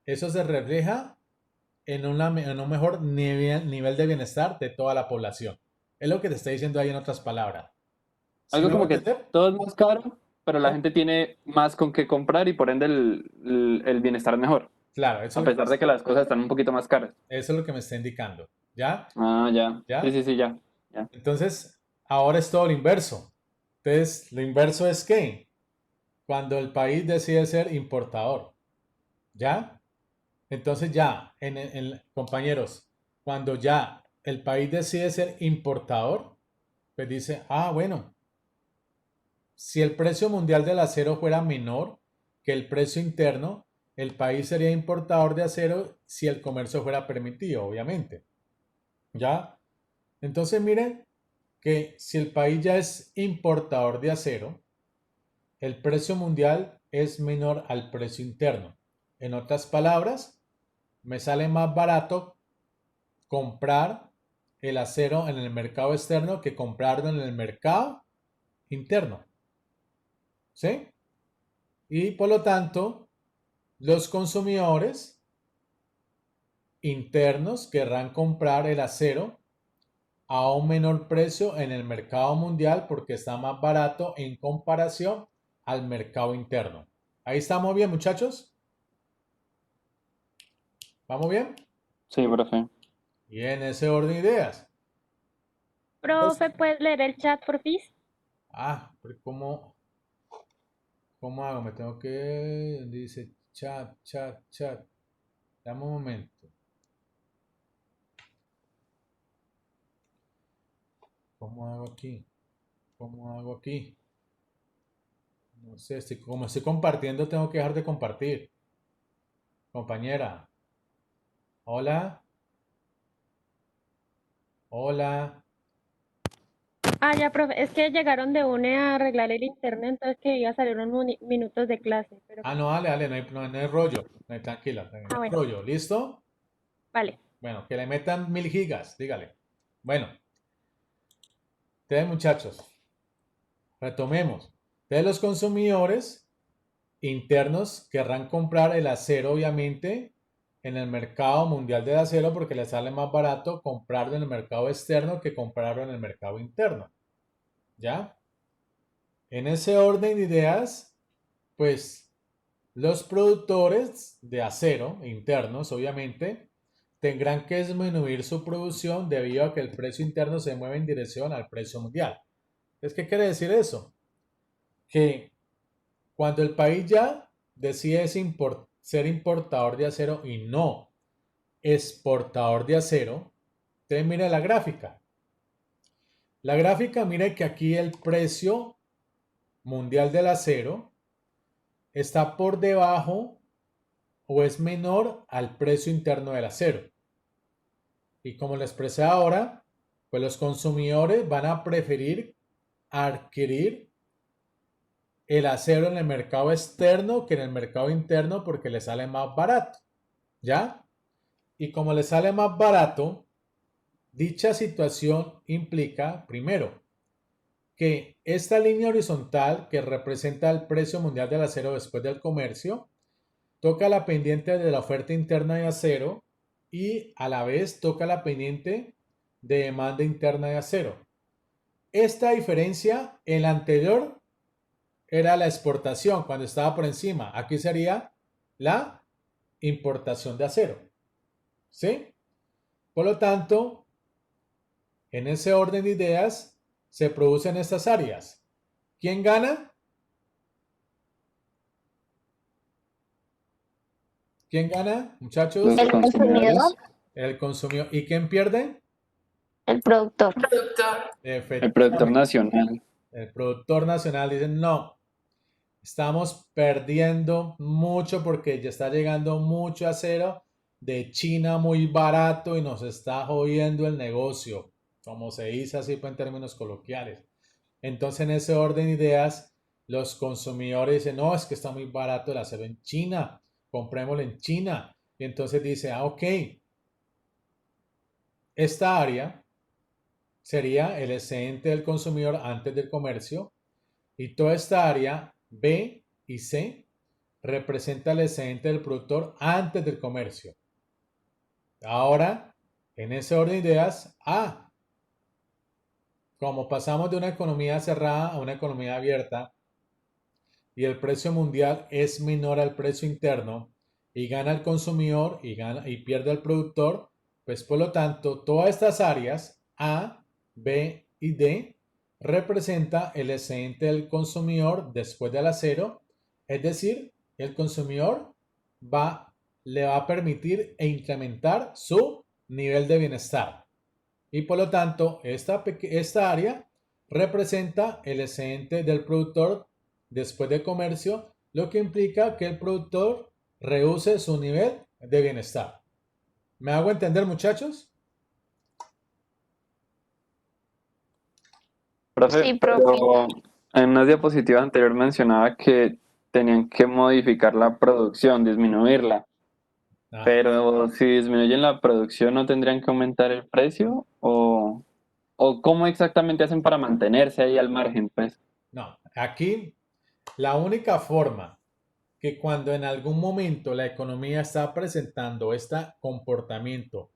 eso se refleja en un mejor nivel de bienestar de toda la población. Es lo que te está diciendo ahí en otras palabras. ¿Sí Algo me voy a como que entender? todo es más caro, pero la ¿Eh? gente tiene más con qué comprar y por ende el bienestar es mejor, Claro, a pesar de que las cosas están un poquito más caras. eso es lo que me está indicando. ¿Ya? Ah, ya. Sí, ¿Ya? sí, sí, ya. Ya. Entonces, ahora es todo lo inverso. Entonces, lo inverso es que cuando el país decide ser importador, ¿ya? Entonces ya, compañeros, cuando ya el país decide ser importador, pues dice, ah, bueno, si el precio mundial del acero fuera menor que el precio interno, el país sería importador de acero si el comercio fuera permitido, obviamente. ¿Ya? Entonces, miren que si el país ya es importador de acero, el precio mundial es menor al precio interno. En otras palabras, me sale más barato comprar el acero en el mercado externo que comprarlo en el mercado interno. ¿Sí? Y por lo tanto, los consumidores internos querrán comprar el acero a un menor precio en el mercado mundial porque está más barato en comparación al mercado interno. Ahí estamos bien, muchachos. ¿Vamos bien? Sí, profe. Y en ese orden de ideas. Profe, ¿puedes leer el chat, porfis? Pero ¿cómo hago? Me tengo que... Dice chat. Dame un momento. ¿Cómo hago aquí? ¿Cómo hago aquí? No sé, como estoy compartiendo, tengo que dejar de compartir. Compañera. Hola. Hola. Ah, ya, profe, es que llegaron de UNE a arreglar el internet, entonces que iba a salir unos minutos de clase, pero No, dale, no hay rollo. No hay, tranquila, no hay bueno, rollo. ¿Listo? vale. Bueno, que le metan 1000 gigas, dígale. Bueno, ustedes muchachos, retomemos. Ustedes los consumidores internos querrán comprar el acero, obviamente, en el mercado mundial del acero porque le sale más barato comprarlo en el mercado externo que comprarlo en el mercado interno. ¿Ya? En ese orden de ideas, pues los productores de acero internos, obviamente, tendrán que disminuir su producción debido a que el precio interno se mueve en dirección al precio mundial. ¿Qué quiere decir eso? Que cuando el país ya decide ser importador de acero y no exportador de acero, entonces mire la gráfica. La gráfica, mire que aquí el precio mundial del acero está por debajo o es menor al precio interno del acero. Y como les expresé ahora, pues los consumidores van a preferir adquirir el acero en el mercado externo que en el mercado interno porque le sale más barato. ¿Ya? Y como le sale más barato, dicha situación implica, primero, que esta línea horizontal que representa el precio mundial del acero después del comercio, toca la pendiente de la oferta interna de acero y a la vez toca la pendiente de demanda interna de acero. Esta diferencia, en la anterior, era la exportación cuando estaba por encima. Aquí sería la importación de acero. ¿Sí? Por lo tanto, en ese orden de ideas se producen estas áreas. ¿Quién gana? ¿Quién gana, muchachos? Los El consumidor, consumidores, El consumidor. ¿Y quién pierde? el productor. Productor. el productor Efectivamente. nacional. El productor nacional dice, no, estamos perdiendo mucho porque ya está llegando mucho acero de China muy barato y nos está jodiendo el negocio, como se dice así en términos coloquiales. Entonces, en ese orden de ideas, los consumidores dicen, no, es que está muy barato el acero en China, comprémoslo en China. Y entonces dice, ok, esta área sería el excedente del consumidor antes del comercio y toda esta área B y C representa el excedente del productor antes del comercio. Ahora, en ese orden de ideas, como pasamos de una economía cerrada a una economía abierta y el precio mundial es menor al precio interno y gana el consumidor y pierde el productor, pues por lo tanto, todas estas áreas A, B y D representa el excedente del consumidor después del acero, es decir, el consumidor le va a permitir incrementar su nivel de bienestar. Y por lo tanto, esta área representa el excedente del productor después del comercio, lo que implica que el productor reduce su nivel de bienestar. ¿Me hago entender, muchachos? Profe, Sí, profe. pero en una diapositiva anterior mencionaba que tenían que modificar la producción, disminuirla. Pero si disminuyen la producción, ¿no tendrían que aumentar el precio? ¿O cómo exactamente hacen para mantenerse ahí al margen, pues? No, aquí la única forma que cuando en algún momento la economía está presentando este comportamiento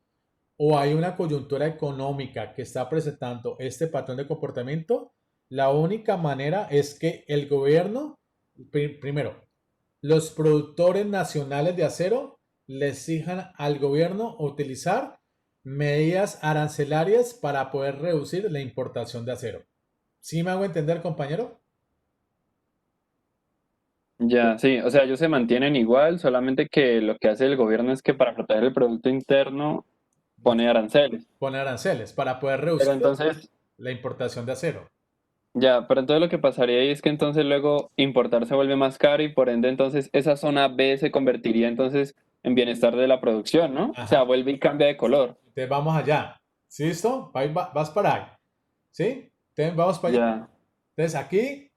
o hay una coyuntura económica que está presentando este patrón de comportamiento, la única manera es que el gobierno, primero, los productores nacionales de acero le exijan al gobierno utilizar medidas arancelarias para poder reducir la importación de acero. ¿Sí me hago entender, compañero? Ya, sí, o sea, ellos se mantienen igual, solamente que lo que hace el gobierno es que para proteger el producto interno pone aranceles. Pone aranceles para poder Pero reducir entonces, la importación de acero. ya, pero entonces lo que pasaría ahí es que entonces luego importar se vuelve más caro y por ende entonces esa zona B se convertiría entonces en bienestar de la producción, ¿no? O sea, Ajá. vuelve y cambia de color. Entonces vamos allá. ¿Sí, listo? Vas para ahí. ¿Sí? Entonces vamos para allá. Ya, Entonces aquí,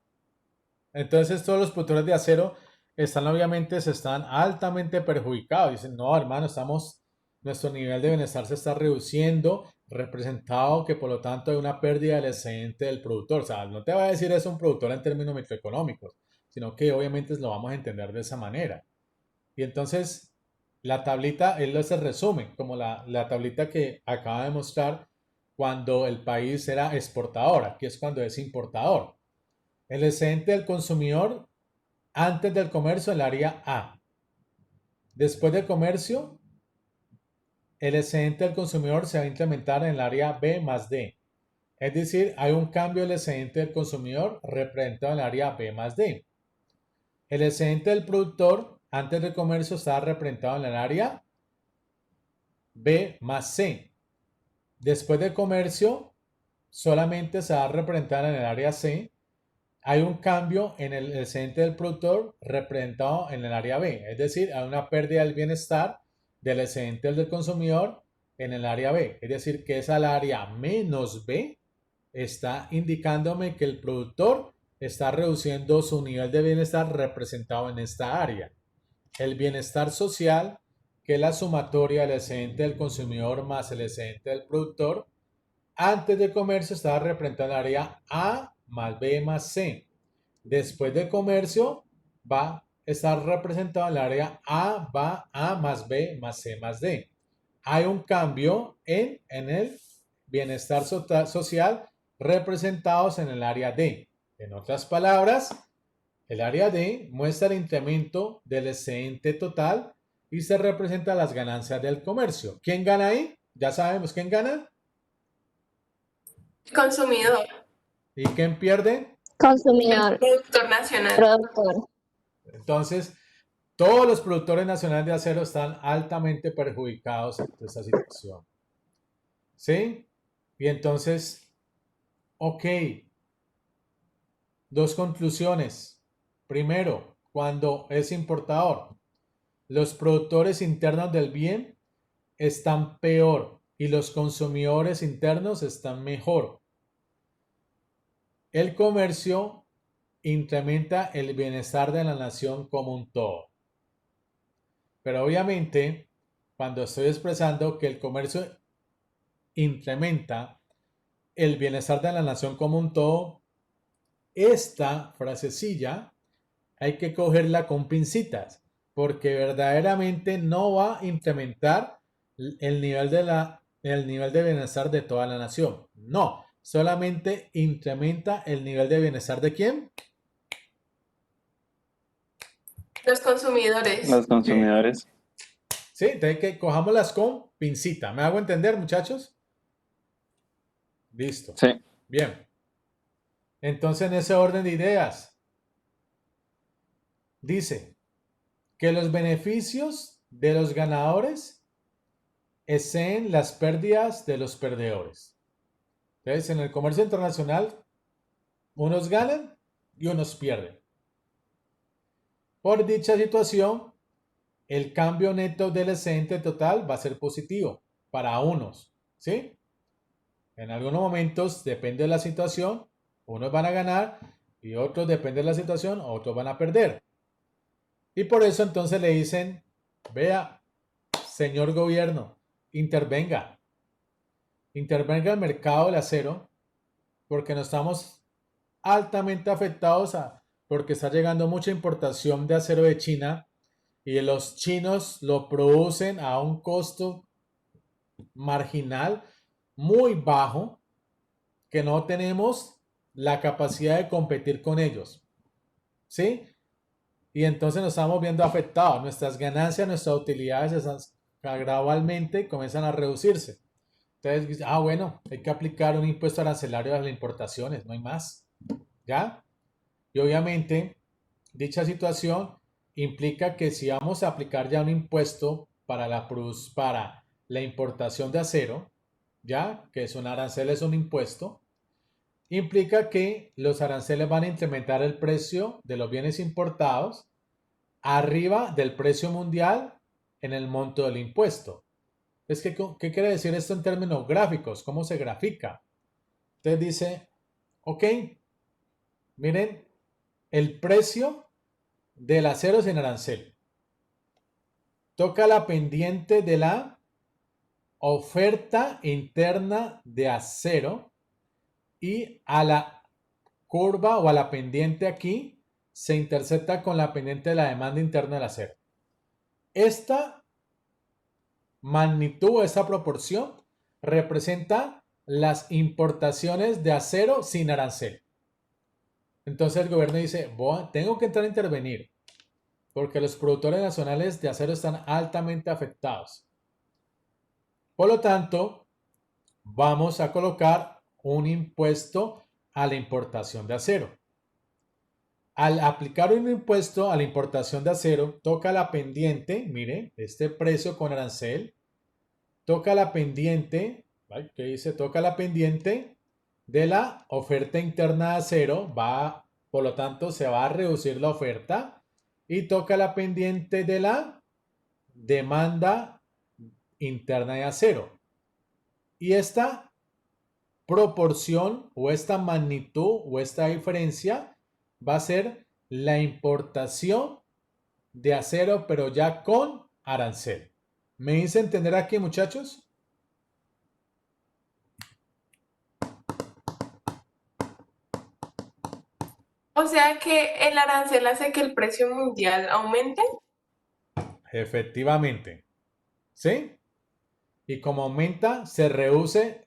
entonces todos los productores de acero se están altamente perjudicados. Dicen, no, hermano, nuestro nivel de bienestar se está reduciendo, representado que por lo tanto hay una pérdida del excedente del productor. O sea, no te va a decir eso un productor en términos microeconómicos, sino que obviamente lo vamos a entender de esa manera. Y entonces, La tablita, él lo hace resumen, como la tablita que acaba de mostrar cuando el país era exportador, aquí es cuando es importador. El excedente del consumidor antes del comercio, el área A. Después del comercio, el excedente del consumidor se va a implementar en el área B más D. Es decir, hay un cambio del excedente del consumidor representado en el área B más D. El excedente del productor antes del comercio está representado en el área B más C. Después del comercio, solamente se va a representar en el área C. Hay un cambio en el excedente del productor representado en el área B. Es decir, hay una pérdida del bienestar del excedente del consumidor en el área B. Es decir, que esa área menos B está indicándome que el productor está reduciendo su nivel de bienestar representado en esta área. El bienestar social, que es la sumatoria del excedente del consumidor más el excedente del productor, antes del comercio estaba representado en el área A más B más C. Después del comercio va a estar representado en el área A, va A más B más C más D. Hay un cambio en el bienestar social representados en el área D. En otras palabras, el área D muestra el incremento del excedente total y se representa las ganancias del comercio. ¿Quién gana ahí? Ya sabemos quién gana. Consumidor. ¿Y quién pierde? Consumidor, Productor nacional. productor. Entonces, todos los productores nacionales de acero están altamente perjudicados en esta situación. ¿Sí? Y entonces, ok. Dos conclusiones. Primero, cuando es importador, los productores internos del bien están peor y los consumidores internos están mejor. El comercio incrementa el bienestar de la nación como un todo. Pero obviamente, cuando estoy expresando que el comercio incrementa el bienestar de la nación como un todo, esta frasecilla hay que cogerla con pincitas, porque verdaderamente no va a incrementar el nivel de bienestar de toda la nación. No, solamente incrementa el nivel de bienestar ¿de quién? Los consumidores. Los consumidores. Sí, entonces que cojámoslas con pincita. ¿Me hago entender, muchachos? Listo. Sí. Bien. Entonces, en ese orden de ideas, dice que los beneficios de los ganadores exceden las pérdidas de los perdedores. Entonces, en el comercio internacional, unos ganan y unos pierden. Por dicha situación, el cambio neto del excedente total va a ser positivo para unos, ¿sí? En algunos momentos, depende de la situación, unos van a ganar y otros, depende de la situación, otros van a perder. Y por eso entonces le dicen, vea, señor gobierno, intervenga el mercado del acero, porque nos estamos altamente afectados porque está llegando mucha importación de acero de China y los chinos lo producen a un costo marginal muy bajo que no tenemos la capacidad de competir con ellos. ¿Sí? Y entonces nos estamos viendo afectados. Nuestras ganancias, nuestras utilidades gradualmente comienzan a reducirse. Entonces, bueno, hay que aplicar un impuesto arancelario a las importaciones, no hay más. ¿Ya? Y obviamente, dicha situación implica que si vamos a aplicar ya un impuesto para la importación de acero, ¿ya? Que es un arancel, es un impuesto, implica que los aranceles van a incrementar el precio de los bienes importados arriba del precio mundial en el monto del impuesto. ¿Qué quiere decir esto en términos gráficos? ¿Cómo se grafica? Entonces dice, ok, miren, el precio del acero sin arancel. Toca la pendiente de la oferta interna de acero y a la curva o a la pendiente aquí se intersecta con la pendiente de la demanda interna del acero. Esta magnitud, esta proporción, representa las importaciones de acero sin arancel. Entonces el gobierno dice, tengo que entrar a intervenir porque los productores nacionales de acero están altamente afectados. Por lo tanto, vamos a colocar un impuesto a la importación de acero. Al aplicar un impuesto a la importación de acero, toca la pendiente, mire, este precio con arancel, toca la pendiente, ¿qué dice? Toca la pendiente de la oferta interna de acero, por lo tanto se va a reducir la oferta, y toca la pendiente de la demanda interna de acero. Y esta proporción o esta magnitud o esta diferencia va a ser la importación de acero, pero ya con arancel. ¿Me hice entender aquí, muchachos? O sea que el arancel hace que el precio mundial aumente. Efectivamente. ¿Sí? Y como aumenta, se reduce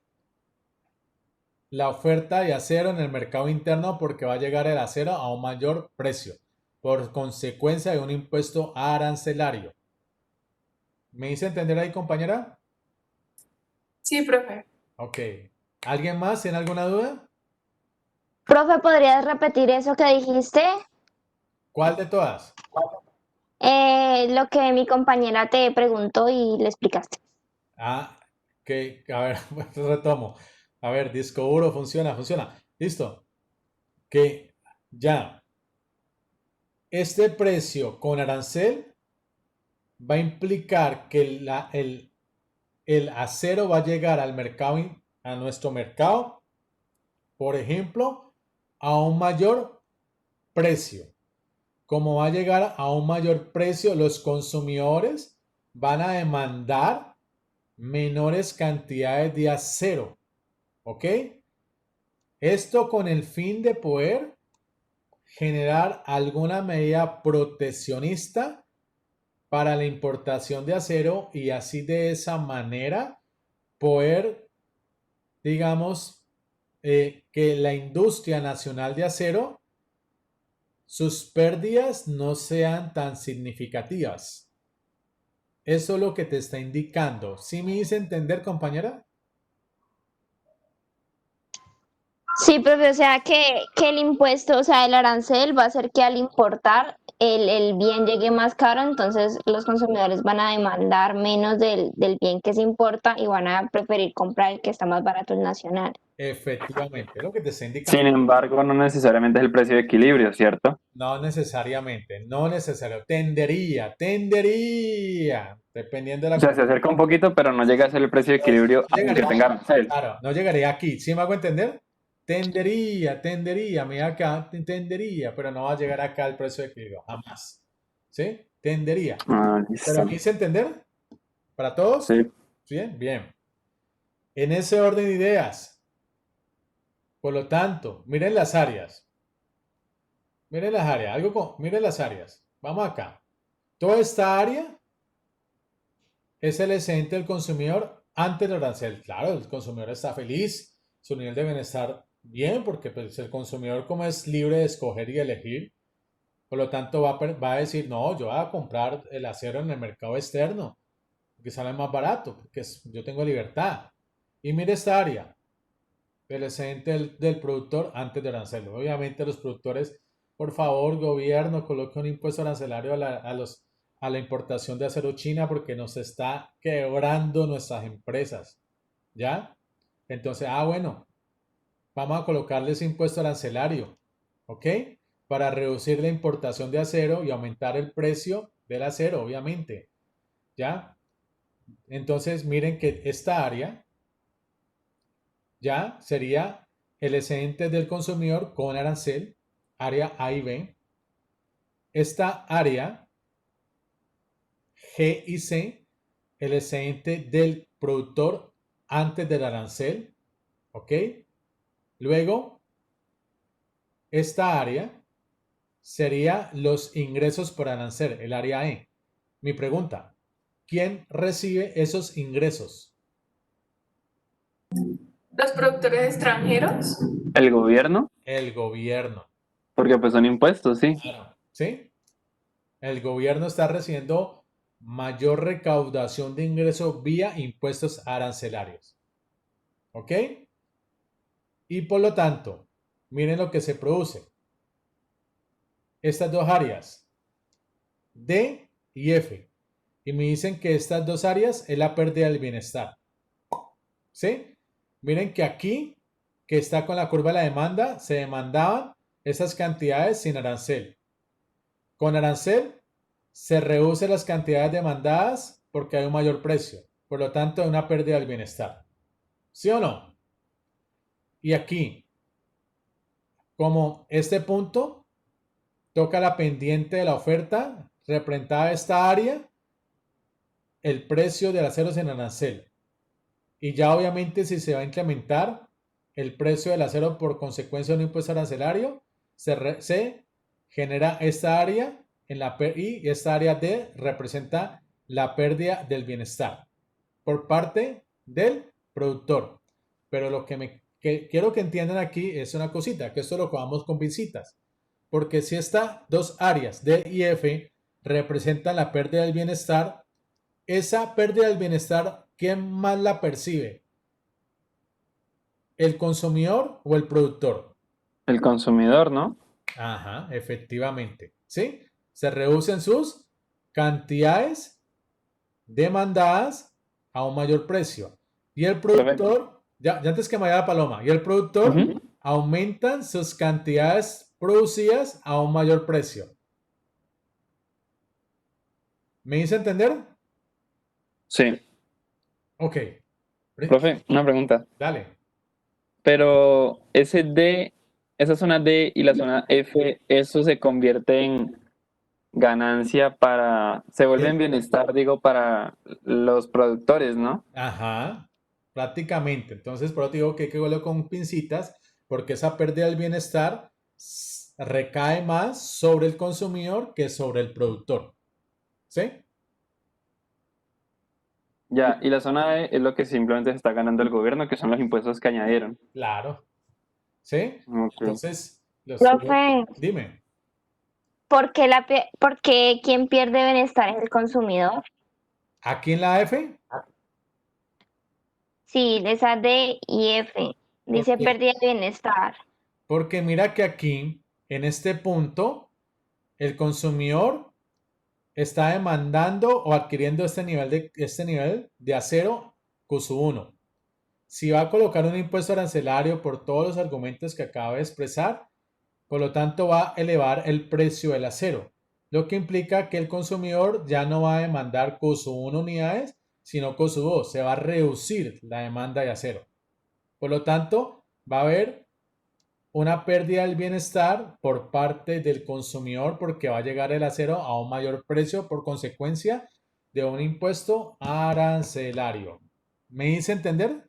la oferta de acero en el mercado interno porque va a llegar el acero a un mayor precio por consecuencia de un impuesto arancelario. ¿Me hice entender ahí, compañera? Sí, profe. Ok. ¿Alguien más tiene alguna duda? Profe, ¿podrías repetir eso que dijiste? ¿Cuál de todas? Lo que mi compañera te preguntó y le explicaste. Que, a ver, retomo. A ver, disco duro funciona. Listo. Que ya. Este precio con arancel va a implicar que el acero va a llegar al mercado, a nuestro mercado, por ejemplo, a un mayor precio. Como va a llegar a un mayor precio, los consumidores van a demandar menores cantidades de acero. ¿Ok? Esto con el fin de poder generar alguna medida proteccionista para la importación de acero y así de esa manera poder, digamos, que la industria nacional de acero, sus pérdidas no sean tan significativas. Eso es lo que te está indicando. ¿Sí me hice entender, compañera? Sí, profe, o sea que el impuesto, o sea, el arancel va a hacer que al importar el bien llegue más caro, entonces los consumidores van a demandar menos del bien que se importa y van a preferir comprar el que está más barato, el nacional. Efectivamente, lo que te está indicando. Sin embargo, no necesariamente es el precio de equilibrio, ¿cierto? No necesariamente, no necesario. Tendería, dependiendo de la... O sea, se acerca un poquito, pero no llega a ser el precio de equilibrio No aunque llegaría, tenga arancel. claro, no llegaría aquí. ¿Sí me hago entender? Tendería, mira acá, tendería, pero no va a llegar acá el precio de equilibrio, jamás. ¿Sí? Tendería. Ah, ¿Pero listo. me hice entender? ¿Para todos? Sí. Bien, bien. En ese orden de ideas. Por lo tanto, miren las áreas. Miren las áreas, miren las áreas. Vamos acá. Toda esta área es el excedente del consumidor antes del arancel. Claro, el consumidor está feliz, su nivel de bienestar bien, porque pues, el consumidor como es libre de escoger y elegir, por lo tanto va a decir, no, yo voy a comprar el acero en el mercado externo, que sale más barato, porque yo tengo libertad. Y mire esta área, el excedente del productor antes del arancel. Obviamente los productores, por favor, gobierno, coloque un impuesto arancelario a la importación de acero china porque nos está quebrando nuestras empresas. ¿Ya? Entonces, bueno, vamos a colocarle ese impuesto arancelario, ¿ok? Para reducir la importación de acero y aumentar el precio del acero, obviamente. ¿Ya? Entonces, miren que esta área ya sería el excedente del consumidor con arancel, área A y B. Esta área G y C, el excedente del productor antes del arancel, ¿ok? Luego, esta área sería los ingresos por arancel, el área E. Mi pregunta, ¿quién recibe esos ingresos? Los productores extranjeros. El gobierno, El gobierno. porque pues son impuestos, sí. Claro. ¿Sí? El gobierno está recibiendo mayor recaudación de ingresos vía impuestos arancelarios. ¿Ok? Y por lo tanto, miren lo que se produce. Estas dos áreas, D y F. Y me dicen que estas dos áreas es la pérdida del bienestar. ¿Sí? Miren que aquí, que está con la curva de la demanda, se demandaban esas cantidades sin arancel. Con arancel se reducen las cantidades demandadas porque hay un mayor precio. Por lo tanto, hay una pérdida del bienestar. ¿Sí o no? Y aquí, como este punto toca la pendiente de la oferta, representada esta área, el precio del acero sin arancel. Y ya obviamente si se va a incrementar el precio del acero por consecuencia de un impuesto arancelario, se genera esta área y esta área D representa la pérdida del bienestar por parte del productor. Pero lo que quiero que entiendan aquí es una cosita, que esto lo cojamos con pincitas. Porque si estas dos áreas, D y F, representan la pérdida del bienestar, esa pérdida del bienestar, ¿quién más la percibe? ¿El consumidor o el productor? El consumidor, ¿no? Ajá, efectivamente. ¿Sí? Se reducen sus cantidades demandadas a un mayor precio. Y el productor, ya antes que me vaya la paloma, y el productor aumentan sus cantidades producidas a un mayor precio. ¿Me hice entender? Sí. Ok. Profe, una pregunta. Dale. Pero esa zona D y la zona F, eso se convierte en ganancia se vuelve en bienestar, digo, para los productores, ¿no? Ajá, prácticamente. Entonces, por eso te digo que hay que verlo con pincitas, porque esa pérdida del bienestar recae más sobre el consumidor que sobre el productor. ¿Sí? Ya, y la zona E es lo que simplemente se está ganando el gobierno, que son los impuestos que añadieron. Claro. ¿Sí? Ok. Entonces, Profe, dime. ¿por qué quien pierde bienestar es el consumidor? ¿Aquí en la F? Sí, esa D y F. Dice Porque- pérdida de bienestar. Porque mira que aquí, en este punto, el consumidor está demandando o adquiriendo este nivel de acero Q1. Si va a colocar un impuesto arancelario por todos los argumentos que acabo de expresar, por lo tanto va a elevar el precio del acero, lo que implica que el consumidor ya no va a demandar Q1 unidades, sino Q2. Se va a reducir la demanda de acero. Por lo tanto, va a haber una pérdida del bienestar por parte del consumidor porque va a llegar el acero a un mayor precio por consecuencia de un impuesto arancelario. ¿Me hice entender?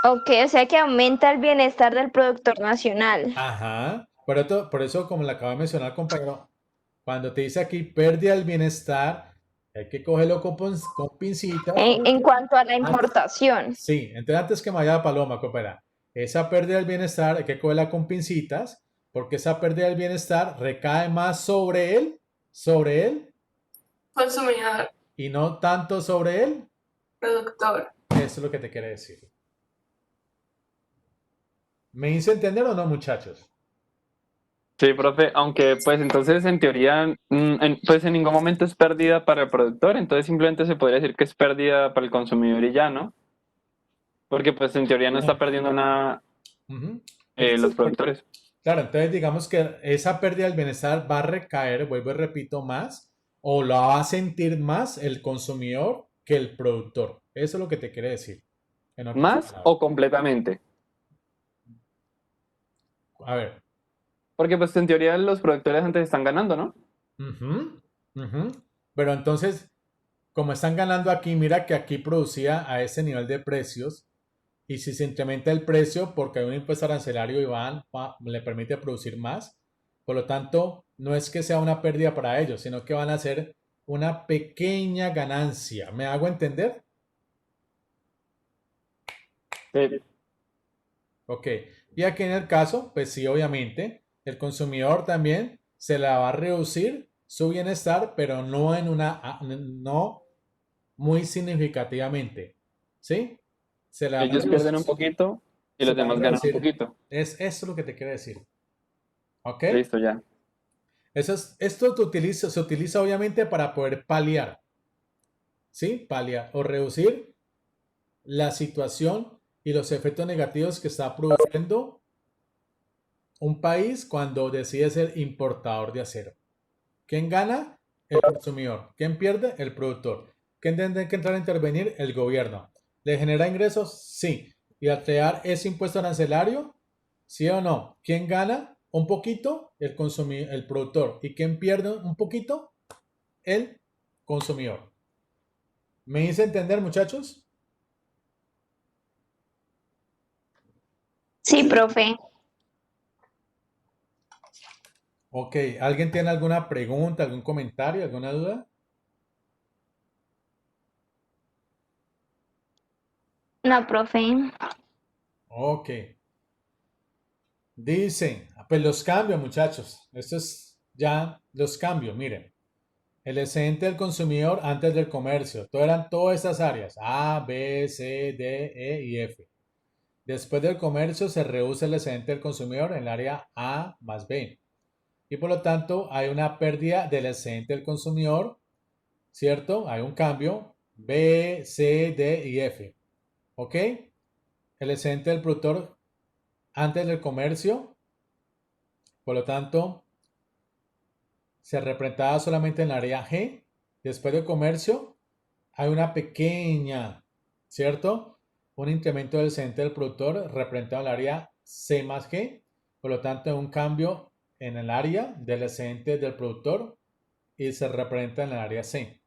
Ok, o sea que aumenta el bienestar del productor nacional. Ajá. Por eso, como le acabo de mencionar, compañero, cuando te dice aquí pérdida del bienestar, hay que cogerlo con pincitas. En cuanto a la importación. Sí, entonces antes que me vaya la paloma, compañera, esa pérdida del bienestar hay que cogerla con pincitas, porque esa pérdida del bienestar recae más sobre él, Consumidor, y no tanto sobre él. productor. Eso es lo que te quiere decir. ¿Me hice entender o no, muchachos? Sí, profe, aunque pues entonces en teoría, pues en ningún momento es pérdida para el productor, entonces simplemente se podría decir que es pérdida para el consumidor y ya, ¿no? Porque pues en teoría no está perdiendo nada los productores. Claro, entonces digamos que esa pérdida del bienestar va a recaer, vuelvo y repito, más, o la va a sentir más el consumidor que el productor. Eso es lo que te quiere decir. ¿Más o completamente? A ver. Porque pues en teoría los productores antes están ganando, ¿no? Pero entonces, como están ganando aquí, mira que aquí producía a ese nivel de precios, y si se incrementa el precio porque hay un impuesto arancelario y le permite producir más, Por lo tanto, no es que sea una pérdida para ellos, sino que van a ser una pequeña ganancia. ¿Me hago entender? Sí. Ok. Y aquí en el caso, pues sí, obviamente, el consumidor también se la va a reducir su bienestar, pero no no muy significativamente. ¿Sí? Se la va a Ellos pierden un reducir. poquito y Se los la va a demás ganan un reducir. poquito. Eso es lo que te quiero decir. ¿Ok? Listo, ya. Esto se utiliza obviamente para poder paliar. ¿Sí? Paliar o reducir la situación y los efectos negativos que está produciendo un país cuando decide ser importador de acero. ¿Quién gana? El consumidor. ¿Quién pierde? El productor. ¿Quién tiene que entrar a intervenir? El gobierno. ¿Le genera ingresos? Sí. ¿Y al crear ese impuesto arancelario? ¿Sí o no? ¿Quién gana? Un poquito, el productor. ¿Y quién pierde un poquito? El consumidor. ¿Me hice entender, muchachos? Sí, profe. Ok, ¿alguien tiene alguna pregunta, algún comentario, alguna duda? No, profe. Ok. Dicen, pues los cambios, muchachos. Esto es ya los cambios, miren. El excedente del consumidor antes del comercio. Eran todas estas áreas. A, B, C, D, E y F. Después del comercio se reduce el excedente del consumidor en el área A más B. Y por lo tanto hay una pérdida del excedente del consumidor, ¿cierto? Hay un cambio. B, C, D y F. ¿Ok? El excedente del productor antes del comercio, por lo tanto, se representaba solamente en el área G. Después del comercio, hay una pequeña, ¿cierto? Un incremento del excedente del productor representado en el área C más G. Por lo tanto, un cambio en el área del excedente del productor y se representa en el área C.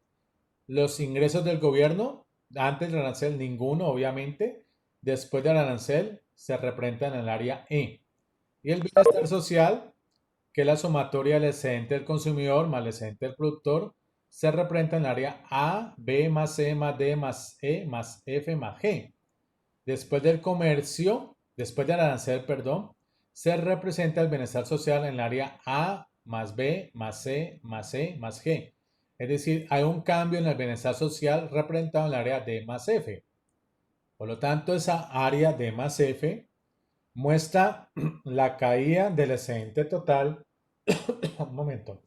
Los ingresos del gobierno, antes del arancel, ninguno, obviamente. Después del arancel, se representa en el área E. Y el bienestar social, que es la sumatoria del excedente del consumidor más el excedente del productor, se representa en el área A, B más C más D más E más F más G. Después del comercio, después del arancel, perdón, se representa el bienestar social en el área A más B más C más E más G. Es decir, hay un cambio en el bienestar social representado en el área D más F. Por lo tanto, esa área D más F muestra la caída del excedente total. Un momento.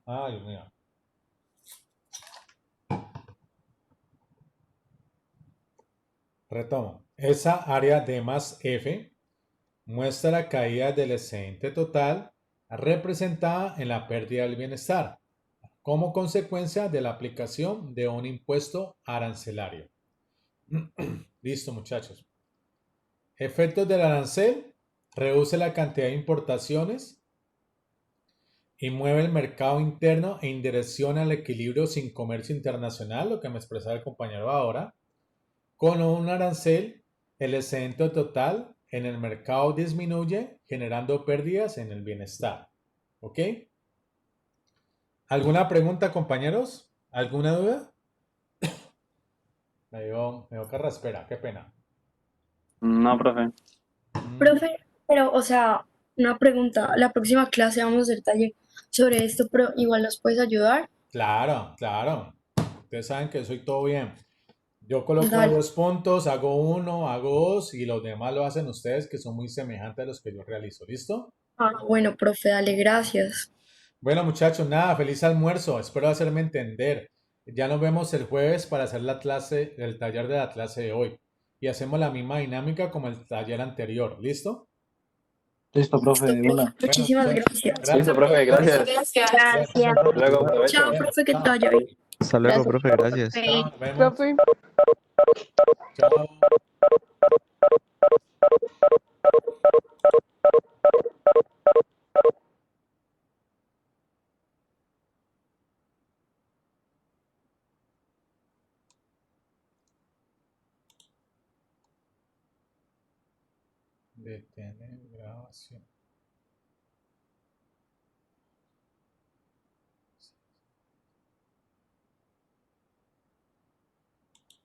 Ay, Dios mío. Retomo. Esa área D más F muestra la caída del excedente total representada en la pérdida del bienestar como consecuencia de la aplicación de un impuesto arancelario. Listo, muchachos. Efectos del arancel. Reduce la cantidad de importaciones y mueve el mercado interno en dirección al equilibrio sin comercio internacional, lo que me expresaba el compañero ahora. Con un arancel, el excedente total en el mercado disminuye, generando pérdidas en el bienestar. ¿Ok? ¿Alguna pregunta, compañeros? ¿Alguna duda? Me dio carraspera, qué pena. No, profe. Profe, pero, o sea, una pregunta. La próxima clase vamos a hacer taller sobre esto, pero igual nos puedes ayudar. Claro, claro. Ustedes saben que soy todo bien. Yo coloco Dale. 2 puntos, hago 1, hago 2 y los demás lo hacen ustedes que son muy semejantes a los que yo realizo. ¿Listo? Ah, bueno, profe, dale, gracias. Bueno, muchachos, nada, feliz almuerzo. Espero hacerme entender. Ya nos vemos el jueves para hacer la clase, el taller de la clase de hoy. Y hacemos la misma dinámica como el taller anterior. ¿Listo? Listo, profe, Listo, de profe, una. Bueno, muchísimas muchachos, gracias. Listo, gracias. profe, Muchas gracias. gracias. Gracias, Gracias. Hasta luego, entonces. provecho. Chao, Bueno, profe, que te chao. vaya bien. Hasta luego, Gracias, profe, gracias. profe. Chao, nos vemos. Profe. Chao. Detener grabación.